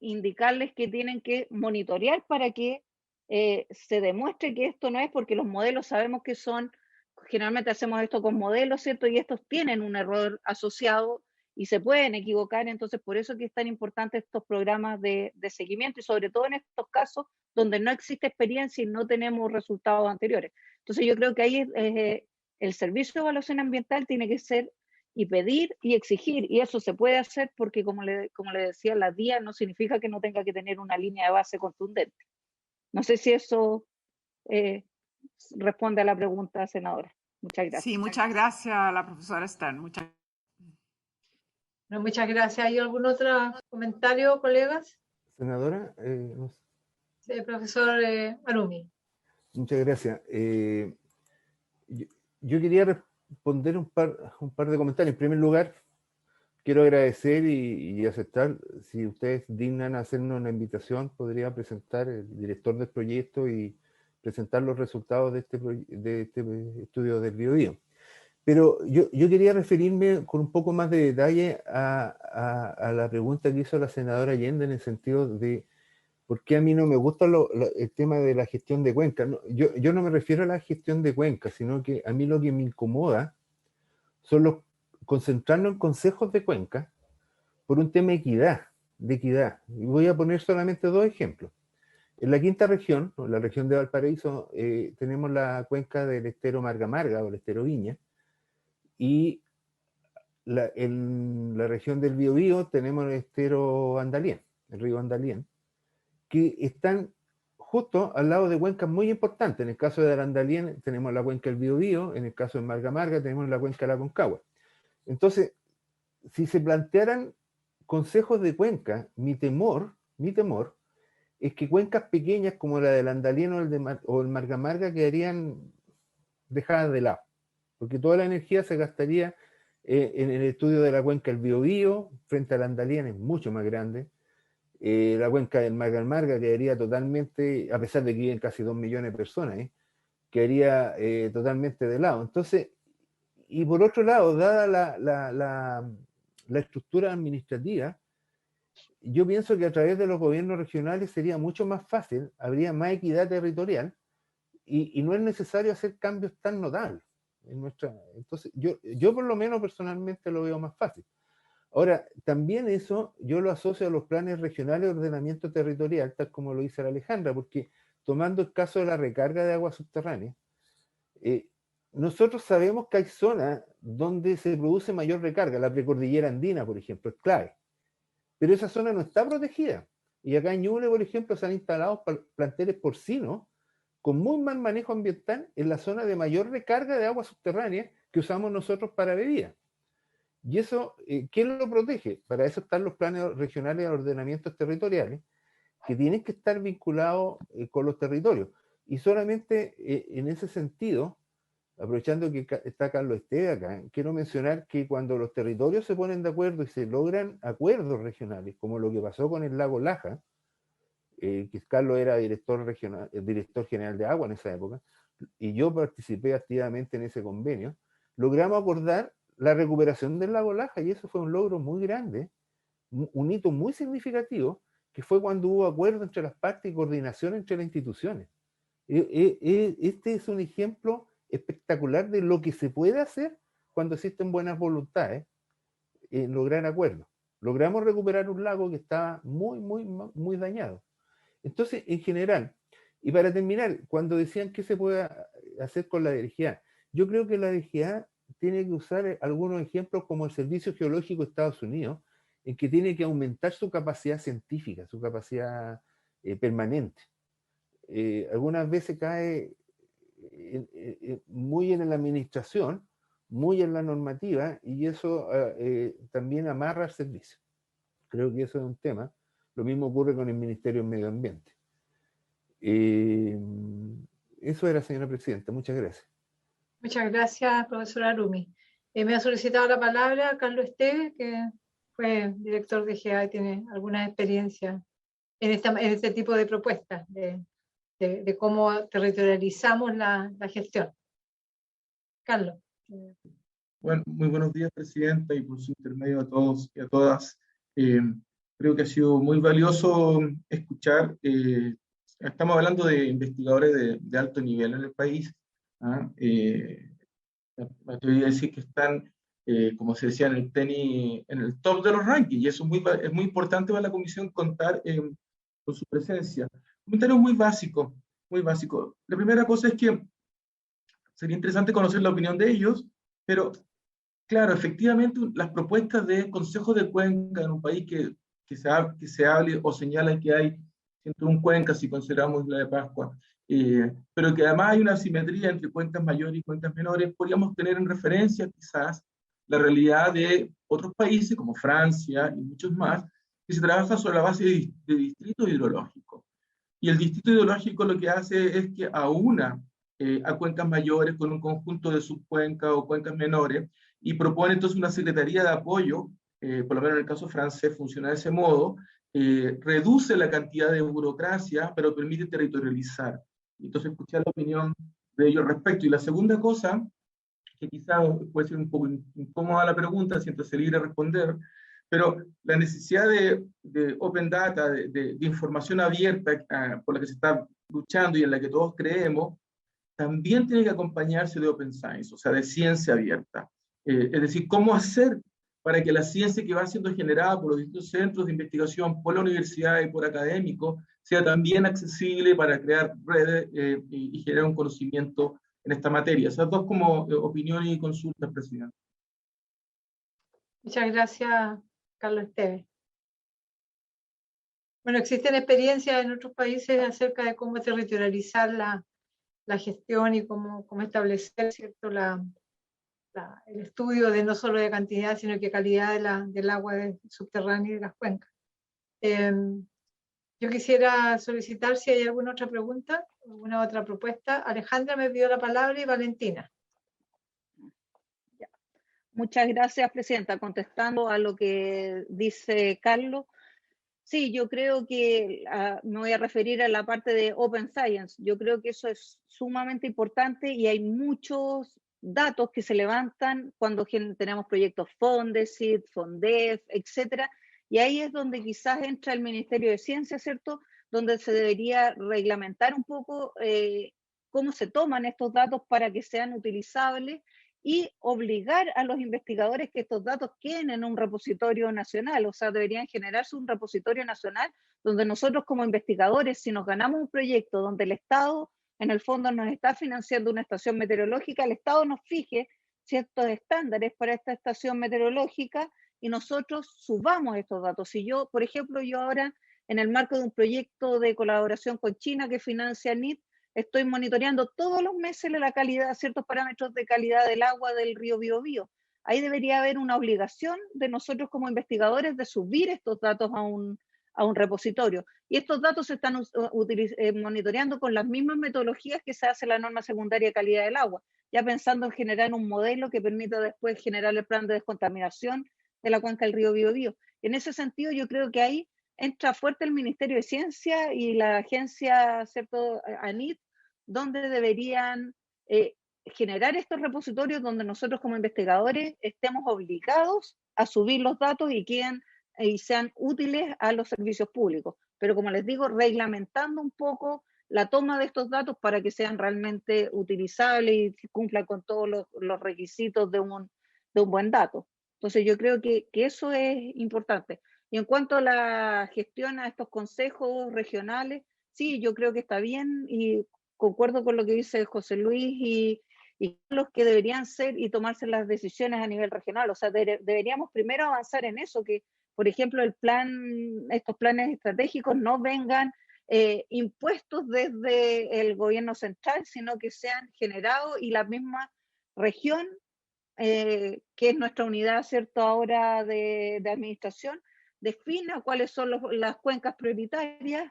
indicarles que tienen que monitorear para que se demuestre que esto no es, porque los modelos sabemos que generalmente hacemos esto con modelos, ¿cierto?, y estos tienen un error asociado y se pueden equivocar. Entonces por eso que es tan importante estos programas de seguimiento, y sobre todo en estos casos donde no existe experiencia y no tenemos resultados anteriores. Entonces yo creo que ahí el servicio de evaluación ambiental tiene que ser y pedir y exigir, y eso se puede hacer porque, como le decía, la DIA no significa que no tenga que tener una línea de base contundente. No sé si eso responde a la pregunta, senadora. Muchas gracias. Sí, muchas gracias a la profesora Stern. Muchas gracias. ¿Hay algún otro comentario, colegas? Senadora, no sé. Sí, profesor Arumi. Muchas gracias. Yo quería responder un par de comentarios. En primer lugar, quiero agradecer y aceptar, si ustedes dignan hacernos una invitación, podría presentar el director del proyecto y presentar los resultados de este estudio del Biobío. Pero yo quería referirme con un poco más de detalle a la pregunta que hizo la senadora Allende, en el sentido de por qué a mí no me gusta el tema de la gestión de cuencas. No, yo no me refiero a la gestión de cuencas, sino que a mí lo que me incomoda son concentrarnos en consejos de cuenca por un tema de equidad. Y voy a poner solamente 2 ejemplos. En la quinta región, la región de Valparaíso, tenemos la cuenca del estero Marga Marga o el estero Viña, y en la región del Biobío tenemos el estero Andalién, el río Andalién, que están justo al lado de cuencas muy importantes. En el caso de Andalién tenemos la cuenca del Biobío, en el caso de Marga Marga tenemos la cuenca de la Aconcagua. Entonces, si se plantearan consejos de cuenca, mi temor es que cuencas pequeñas como la del Andalién o el Marga Marga quedarían dejadas de lado, porque toda la energía se gastaría en el estudio de la cuenca del Biobío. Frente al Andalién es mucho más grande. La cuenca del Marga Marga quedaría totalmente, a pesar de que viven casi 2 millones de personas, quedaría totalmente de lado. Entonces, y por otro lado, dada la estructura administrativa, yo pienso que a través de los gobiernos regionales sería mucho más fácil, habría más equidad territorial, y no es necesario hacer cambios tan notables. Entonces, yo por lo menos personalmente lo veo más fácil. Ahora, también eso yo lo asocio a los planes regionales de ordenamiento territorial, tal como lo dice la Alejandra, porque tomando el caso de la recarga de agua subterránea, nosotros sabemos que hay zonas donde se produce mayor recarga. La precordillera andina, por ejemplo, es clave, pero esa zona no está protegida. Y acá en Ñuble, por ejemplo, se han instalado planteles porcinos con muy mal manejo ambiental en la zona de mayor recarga de agua subterránea que usamos nosotros para bebidas. Y eso, ¿quién lo protege? Para eso están los planes regionales de ordenamientos territoriales, que tienen que estar vinculados con los territorios. Y solamente en ese sentido, aprovechando que está Carlos Esteve acá, quiero mencionar que cuando los territorios se ponen de acuerdo y se logran acuerdos regionales, como lo que pasó con el lago Laja, que Carlos era director general de agua en esa época, y yo participé activamente en ese convenio, logramos acordar la recuperación del lago Laja, y eso fue un logro muy grande, un hito muy significativo, que fue cuando hubo acuerdo entre las partes y coordinación entre las instituciones. Este es un ejemplo espectacular de lo que se puede hacer cuando existen buenas voluntades en lograr acuerdos. Logramos recuperar un lago que estaba muy dañado. Entonces, en general, y para terminar, cuando decían qué se puede hacer con la DGA, yo creo que la DGA tiene que usar algunos ejemplos como el Servicio Geológico de Estados Unidos, en que tiene que aumentar su capacidad científica, su capacidad permanente. Algunas veces cae muy en la administración, muy en la normativa, y eso también amarra al servicio. Creo que eso es un tema. Lo mismo ocurre con el Ministerio del Medio Ambiente. Eso era, señora presidenta. Muchas gracias. Muchas gracias, profesora Arumi. Me ha solicitado la palabra Carlos Esteve, que fue director de GA y tiene alguna experiencia en este tipo de propuestas, de cómo territorializamos la gestión. Carlos. Bueno, muy buenos días, Presidenta, y por su intermedio a todos y a todas. Creo que ha sido muy valioso escuchar. Estamos hablando de investigadores de alto nivel en el país. Me atrevería a decir que están, como se decía en el tenis, en el top de los rankings, y eso es muy importante para la Comisión contar con su presencia. Comentario muy básico, muy básico. La primera cosa es que sería interesante conocer la opinión de ellos, pero claro, efectivamente las propuestas de Consejo de Cuenca en un país que se hable o señala que hay 101 cuencas si consideramos la de Pascua, pero que además hay una asimetría entre cuencas mayores y cuencas menores, podríamos tener en referencia quizás la realidad de otros países como Francia y muchos más, que se trabaja sobre la base de distritos hidrológicos. Y el distrito hidrológico lo que hace es que aúna a cuencas mayores con un conjunto de subcuencas o cuencas menores, y propone entonces una secretaría de apoyo, por lo menos en el caso francés funciona de ese modo, reduce la cantidad de burocracia, pero permite territorializar. Entonces, escuchar la opinión de ellos al respecto. Y la segunda cosa, que quizás puede ser un poco incómoda la pregunta, siéntase libre de responder, pero la necesidad de open data, de información abierta por la que se está luchando y en la que todos creemos, también tiene que acompañarse de open science, o sea, de ciencia abierta. Es decir, cómo hacer para que la ciencia que va siendo generada por los distintos centros de investigación, por la universidad y por académicos, sea también accesible para crear redes y generar un conocimiento en esta materia. Esas dos como opiniones y consultas, Presidente. Muchas gracias, Carlos Esteves. Bueno, existen experiencias en otros países acerca de cómo territorializar la gestión y cómo establecer, ¿cierto?, el estudio de no solo de cantidad, sino que calidad del agua subterránea y de las cuencas. Yo quisiera solicitar si hay alguna otra pregunta, alguna otra propuesta. Alejandra me pidió la palabra y Valentina. Muchas gracias, Presidenta. Contestando a lo que dice Carlos, sí, yo creo que me voy a referir a la parte de Open Science. Yo creo que eso es sumamente importante y hay muchos datos que se levantan cuando tenemos proyectos Fondesit, Fondef, etcétera, y ahí es donde quizás entra el Ministerio de Ciencia, ¿cierto?, donde se debería reglamentar un poco cómo se toman estos datos para que sean utilizables y obligar a los investigadores que estos datos queden en un repositorio nacional, o sea, deberían generarse un repositorio nacional donde nosotros como investigadores, si nos ganamos un proyecto donde el Estado en el fondo nos está financiando una estación meteorológica, el Estado nos fije ciertos estándares para esta estación meteorológica y nosotros subamos estos datos. Si yo, por ejemplo, yo ahora en el marco de un proyecto de colaboración con China que financia NIT, estoy monitoreando todos los meses la calidad, ciertos parámetros de calidad del agua del río Biobío. Ahí debería haber una obligación de nosotros como investigadores de subir estos datos a un repositorio. Y estos datos se están monitoreando con las mismas metodologías que se hace la norma secundaria de calidad del agua, ya pensando en generar un modelo que permita después generar el plan de descontaminación de la cuenca del río Biobío. En ese sentido, yo creo que ahí entra fuerte el Ministerio de Ciencia y la agencia, ¿cierto?, ANIT, donde deberían generar estos repositorios donde nosotros como investigadores estemos obligados a subir los datos y sean útiles a los servicios públicos. Pero como les digo, reglamentando un poco la toma de estos datos para que sean realmente utilizables y cumplan con todos los requisitos de un buen dato. Entonces yo creo que eso es importante. Y en cuanto a la gestión a estos consejos regionales, sí, yo creo que está bien y concuerdo con lo que dice José Luis y los que deberían ser y tomarse las decisiones a nivel regional. O sea, deberíamos primero avanzar en eso, que por ejemplo estos planes estratégicos no vengan impuestos desde el gobierno central, sino que sean generados y la misma región, que es nuestra unidad, ¿cierto?, ahora de administración, defina cuáles son las cuencas prioritarias.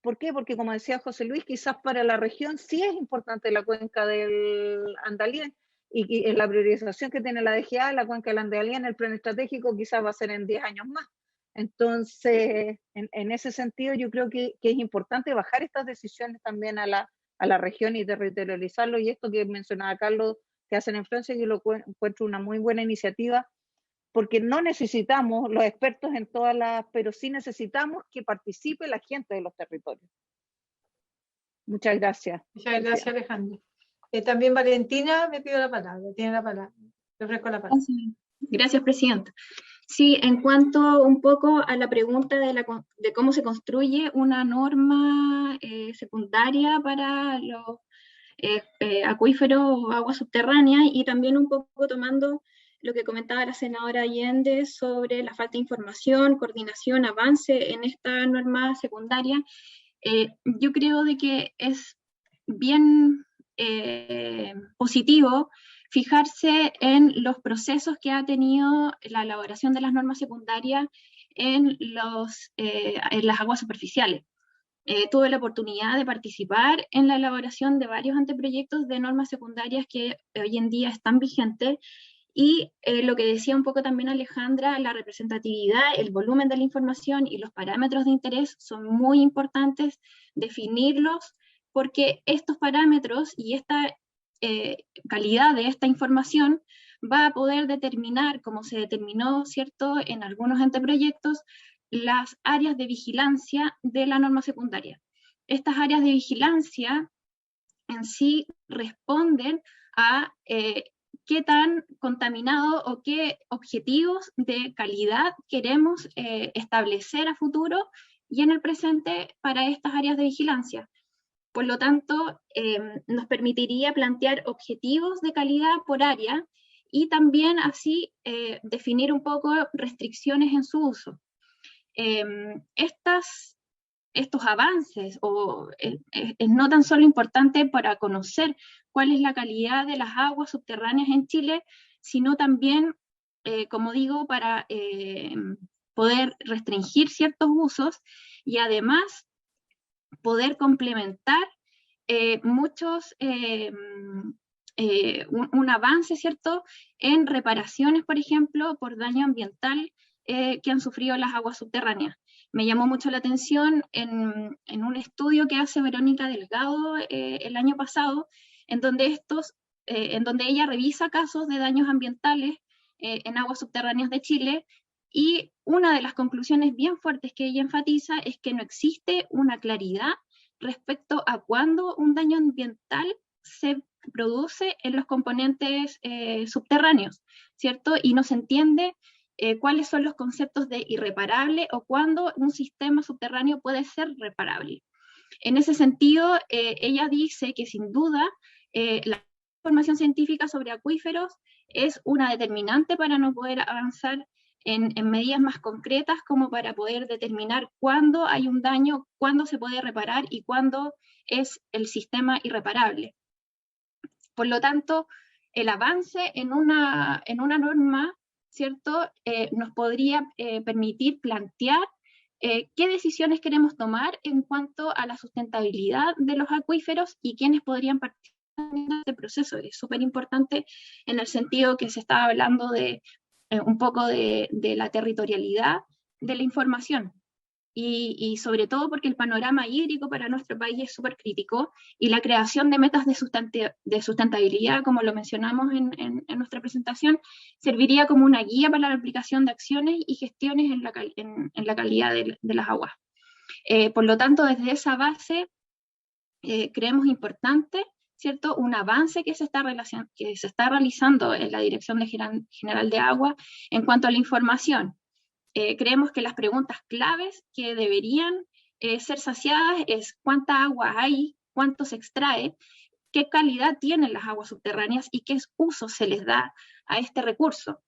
¿Por qué? Porque como decía José Luis, quizás para la región sí es importante la cuenca del Andalién y en la priorización que tiene la DGA, la cuenca del Andalía en el plan estratégico quizás va a ser en 10 años más. Entonces, en ese sentido, yo creo que es importante bajar estas decisiones también a la región y territorializarlo, y esto que mencionaba Carlos, que hacen en Francia, yo lo encuentro una muy buena iniciativa, porque no necesitamos los expertos en todas las, pero sí necesitamos que participe la gente de los territorios. Muchas gracias. Muchas gracias, Alejandra. También Valentina me pidió la palabra, tiene la palabra. Le ofrezco la palabra. Gracias, Presidenta. Sí, en cuanto un poco a la pregunta de cómo se construye una norma secundaria para los acuíferos o aguas subterráneas, y también un poco tomando lo que comentaba la senadora Allende sobre la falta de información, coordinación, avance en esta norma secundaria, yo creo de que es bien positivo fijarse en los procesos que ha tenido la elaboración de las normas secundarias en las aguas superficiales. Tuve la oportunidad de participar en la elaboración de varios anteproyectos de normas secundarias que hoy en día están vigentes, y lo que decía un poco también Alejandra, la representatividad, el volumen de la información y los parámetros de interés son muy importantes definirlos, porque estos parámetros y esta calidad de esta información va a poder determinar, como se determinó, ¿cierto?, en algunos anteproyectos, las áreas de vigilancia de la norma secundaria. Estas áreas de vigilancia en sí responden a qué tan contaminado o qué objetivos de calidad queremos establecer a futuro y en el presente para estas áreas de vigilancia. Por lo tanto, nos permitiría plantear objetivos de calidad por área y también así definir un poco restricciones en su uso. Estos avances es no tan solo importante para conocer cuál es la calidad de las aguas subterráneas en Chile, sino también, como digo, para poder restringir ciertos usos y además poder complementar un avance, ¿cierto?, en reparaciones, por ejemplo, por daño ambiental que han sufrido las aguas subterráneas. Me llamó mucho la atención en un estudio que hace Verónica Delgado el año pasado, en donde ella revisa casos de daños ambientales en aguas subterráneas de Chile, y una de las conclusiones bien fuertes que ella enfatiza es que no existe una claridad respecto a cuándo un daño ambiental se produce en los componentes subterráneos, ¿cierto? Y no se entiende cuáles son los conceptos de irreparable o cuándo un sistema subterráneo puede ser reparable. En ese sentido, ella dice que sin duda la información científica sobre acuíferos es una determinante para no poder avanzar en medidas más concretas, como para poder determinar cuándo hay un daño, cuándo se puede reparar y cuándo es el sistema irreparable. Por lo tanto, el avance en una norma, ¿cierto?, nos podría permitir plantear qué decisiones queremos tomar en cuanto a la sustentabilidad de los acuíferos y quiénes podrían participar en este proceso. Es súper importante en el sentido que se estaba hablando de un poco de la territorialidad de la información. Y sobre todo porque el panorama hídrico para nuestro país es súper crítico, y la creación de metas de sustentabilidad, como lo mencionamos en nuestra presentación, serviría como una guía para la aplicación de acciones y gestiones en la calidad de las aguas. Por lo tanto, desde esa base, creemos importante, ¿cierto?, un avance que se está realizando en la Dirección General de Agua en cuanto a la información. Creemos que las preguntas claves que deberían ser saciadas es cuánta agua hay, cuánto se extrae, qué calidad tienen las aguas subterráneas y qué uso se les da a este recurso.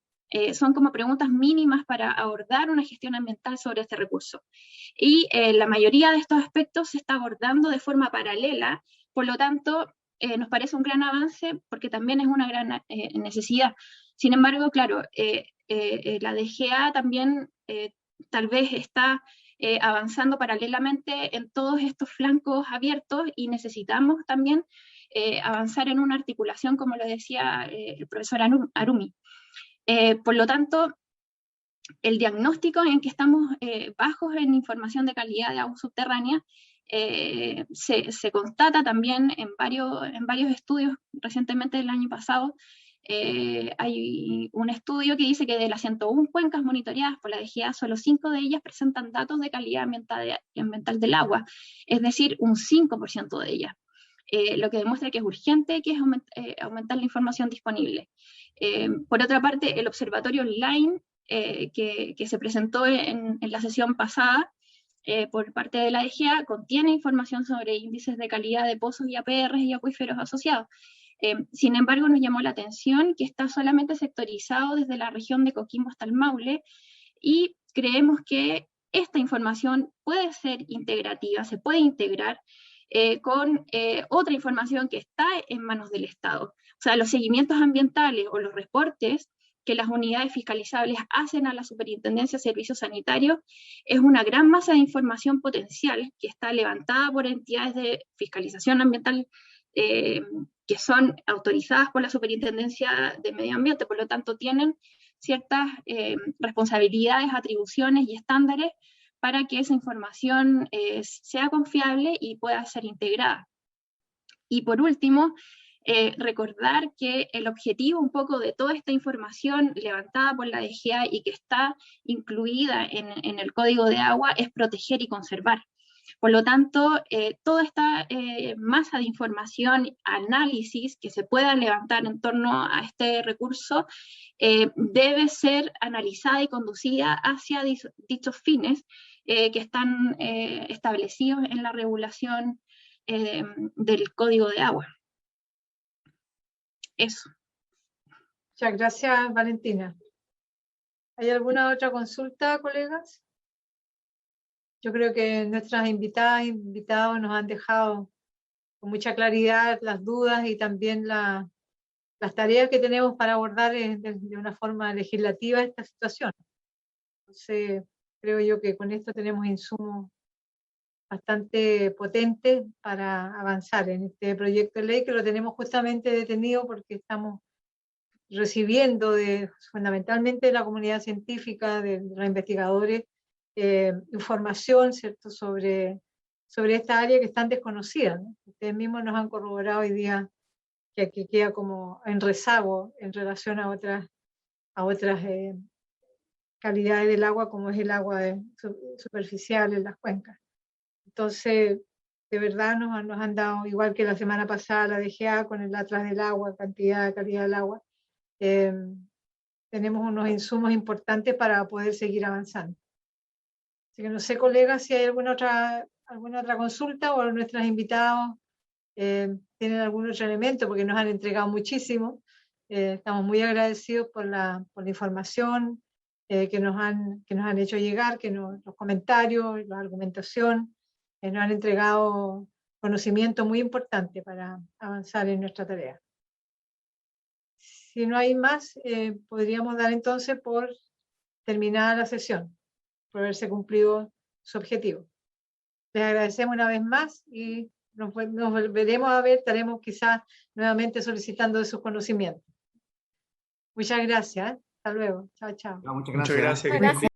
Son como preguntas mínimas para abordar una gestión ambiental sobre este recurso. Y la mayoría de estos aspectos se está abordando de forma paralela, por lo tanto, nos parece un gran avance porque también es una gran necesidad. Sin embargo, claro, la DGA también tal vez está avanzando paralelamente en todos estos flancos abiertos, y necesitamos también avanzar en una articulación, como lo decía el profesor Arumi. Por lo tanto, el diagnóstico en que estamos bajos en información de calidad de agua subterránea se constata también en varios estudios. Recientemente, el año pasado, hay un estudio que dice que de las 101 cuencas monitoreadas por la DGA, solo 5 de ellas presentan datos de calidad ambiental del agua, es decir, un 5% de ellas. Lo que demuestra que es urgente, que es aumentar la información disponible. Por otra parte, el observatorio online que se presentó en la sesión pasada por parte de la DGA contiene información sobre índices de calidad de pozos y APRs y acuíferos asociados. Sin embargo, nos llamó la atención que está solamente sectorizado desde la región de Coquimbo hasta el Maule, y creemos que esta información puede ser integrativa, se puede integrar con otra información que está en manos del Estado. O sea, los seguimientos ambientales o los reportes que las unidades fiscalizables hacen a la Superintendencia de Servicios Sanitarios es una gran masa de información potencial que está levantada por entidades de fiscalización ambiental que son autorizadas por la Superintendencia de Medio Ambiente, por lo tanto tienen ciertas responsabilidades, atribuciones y estándares para que esa información sea confiable y pueda ser integrada. Y por último, recordar que el objetivo un poco de toda esta información levantada por la DGA y que está incluida en el Código de Agua es proteger y conservar. Por lo tanto, toda esta masa de información, análisis que se pueda levantar en torno a este recurso, debe ser analizada y conducida hacia dichos fines que están establecidos en la regulación del Código de Agua. Eso. Muchas gracias, Valentina. ¿Hay alguna otra consulta, colegas? Yo creo que nuestras invitadas e invitados nos han dejado con mucha claridad las dudas y también las tareas que tenemos para abordar de una forma legislativa esta situación. Entonces, creo yo que con esto tenemos insumos bastante potentes para avanzar en este proyecto de ley, que lo tenemos justamente detenido porque estamos recibiendo fundamentalmente de la comunidad científica, de los investigadores, información, ¿cierto?, sobre esta área que están desconocidas, ¿no? Ustedes mismos nos han corroborado hoy día que aquí queda como en rezago en relación a otras calidades del agua, como es el agua superficial en las cuencas. Entonces, de verdad nos han dado, igual que la semana pasada la DGA con el Atlas del Agua, cantidad, calidad del agua, tenemos unos insumos importantes para poder seguir avanzando. Así que no sé, colegas, si hay alguna otra consulta o nuestros invitados tienen algún otro elemento, porque nos han entregado muchísimo. Estamos muy agradecidos por la información que nos han hecho llegar, los comentarios, la argumentación, nos han entregado conocimiento muy importante para avanzar en nuestra tarea. Si no hay más, podríamos dar entonces por terminada la sesión, por haberse cumplido su objetivo. Les agradecemos una vez más y nos volveremos a ver, estaremos quizás nuevamente solicitando de sus conocimientos. Muchas gracias. Hasta luego. Chao, chao. Muchas Muchas gracias. gracias.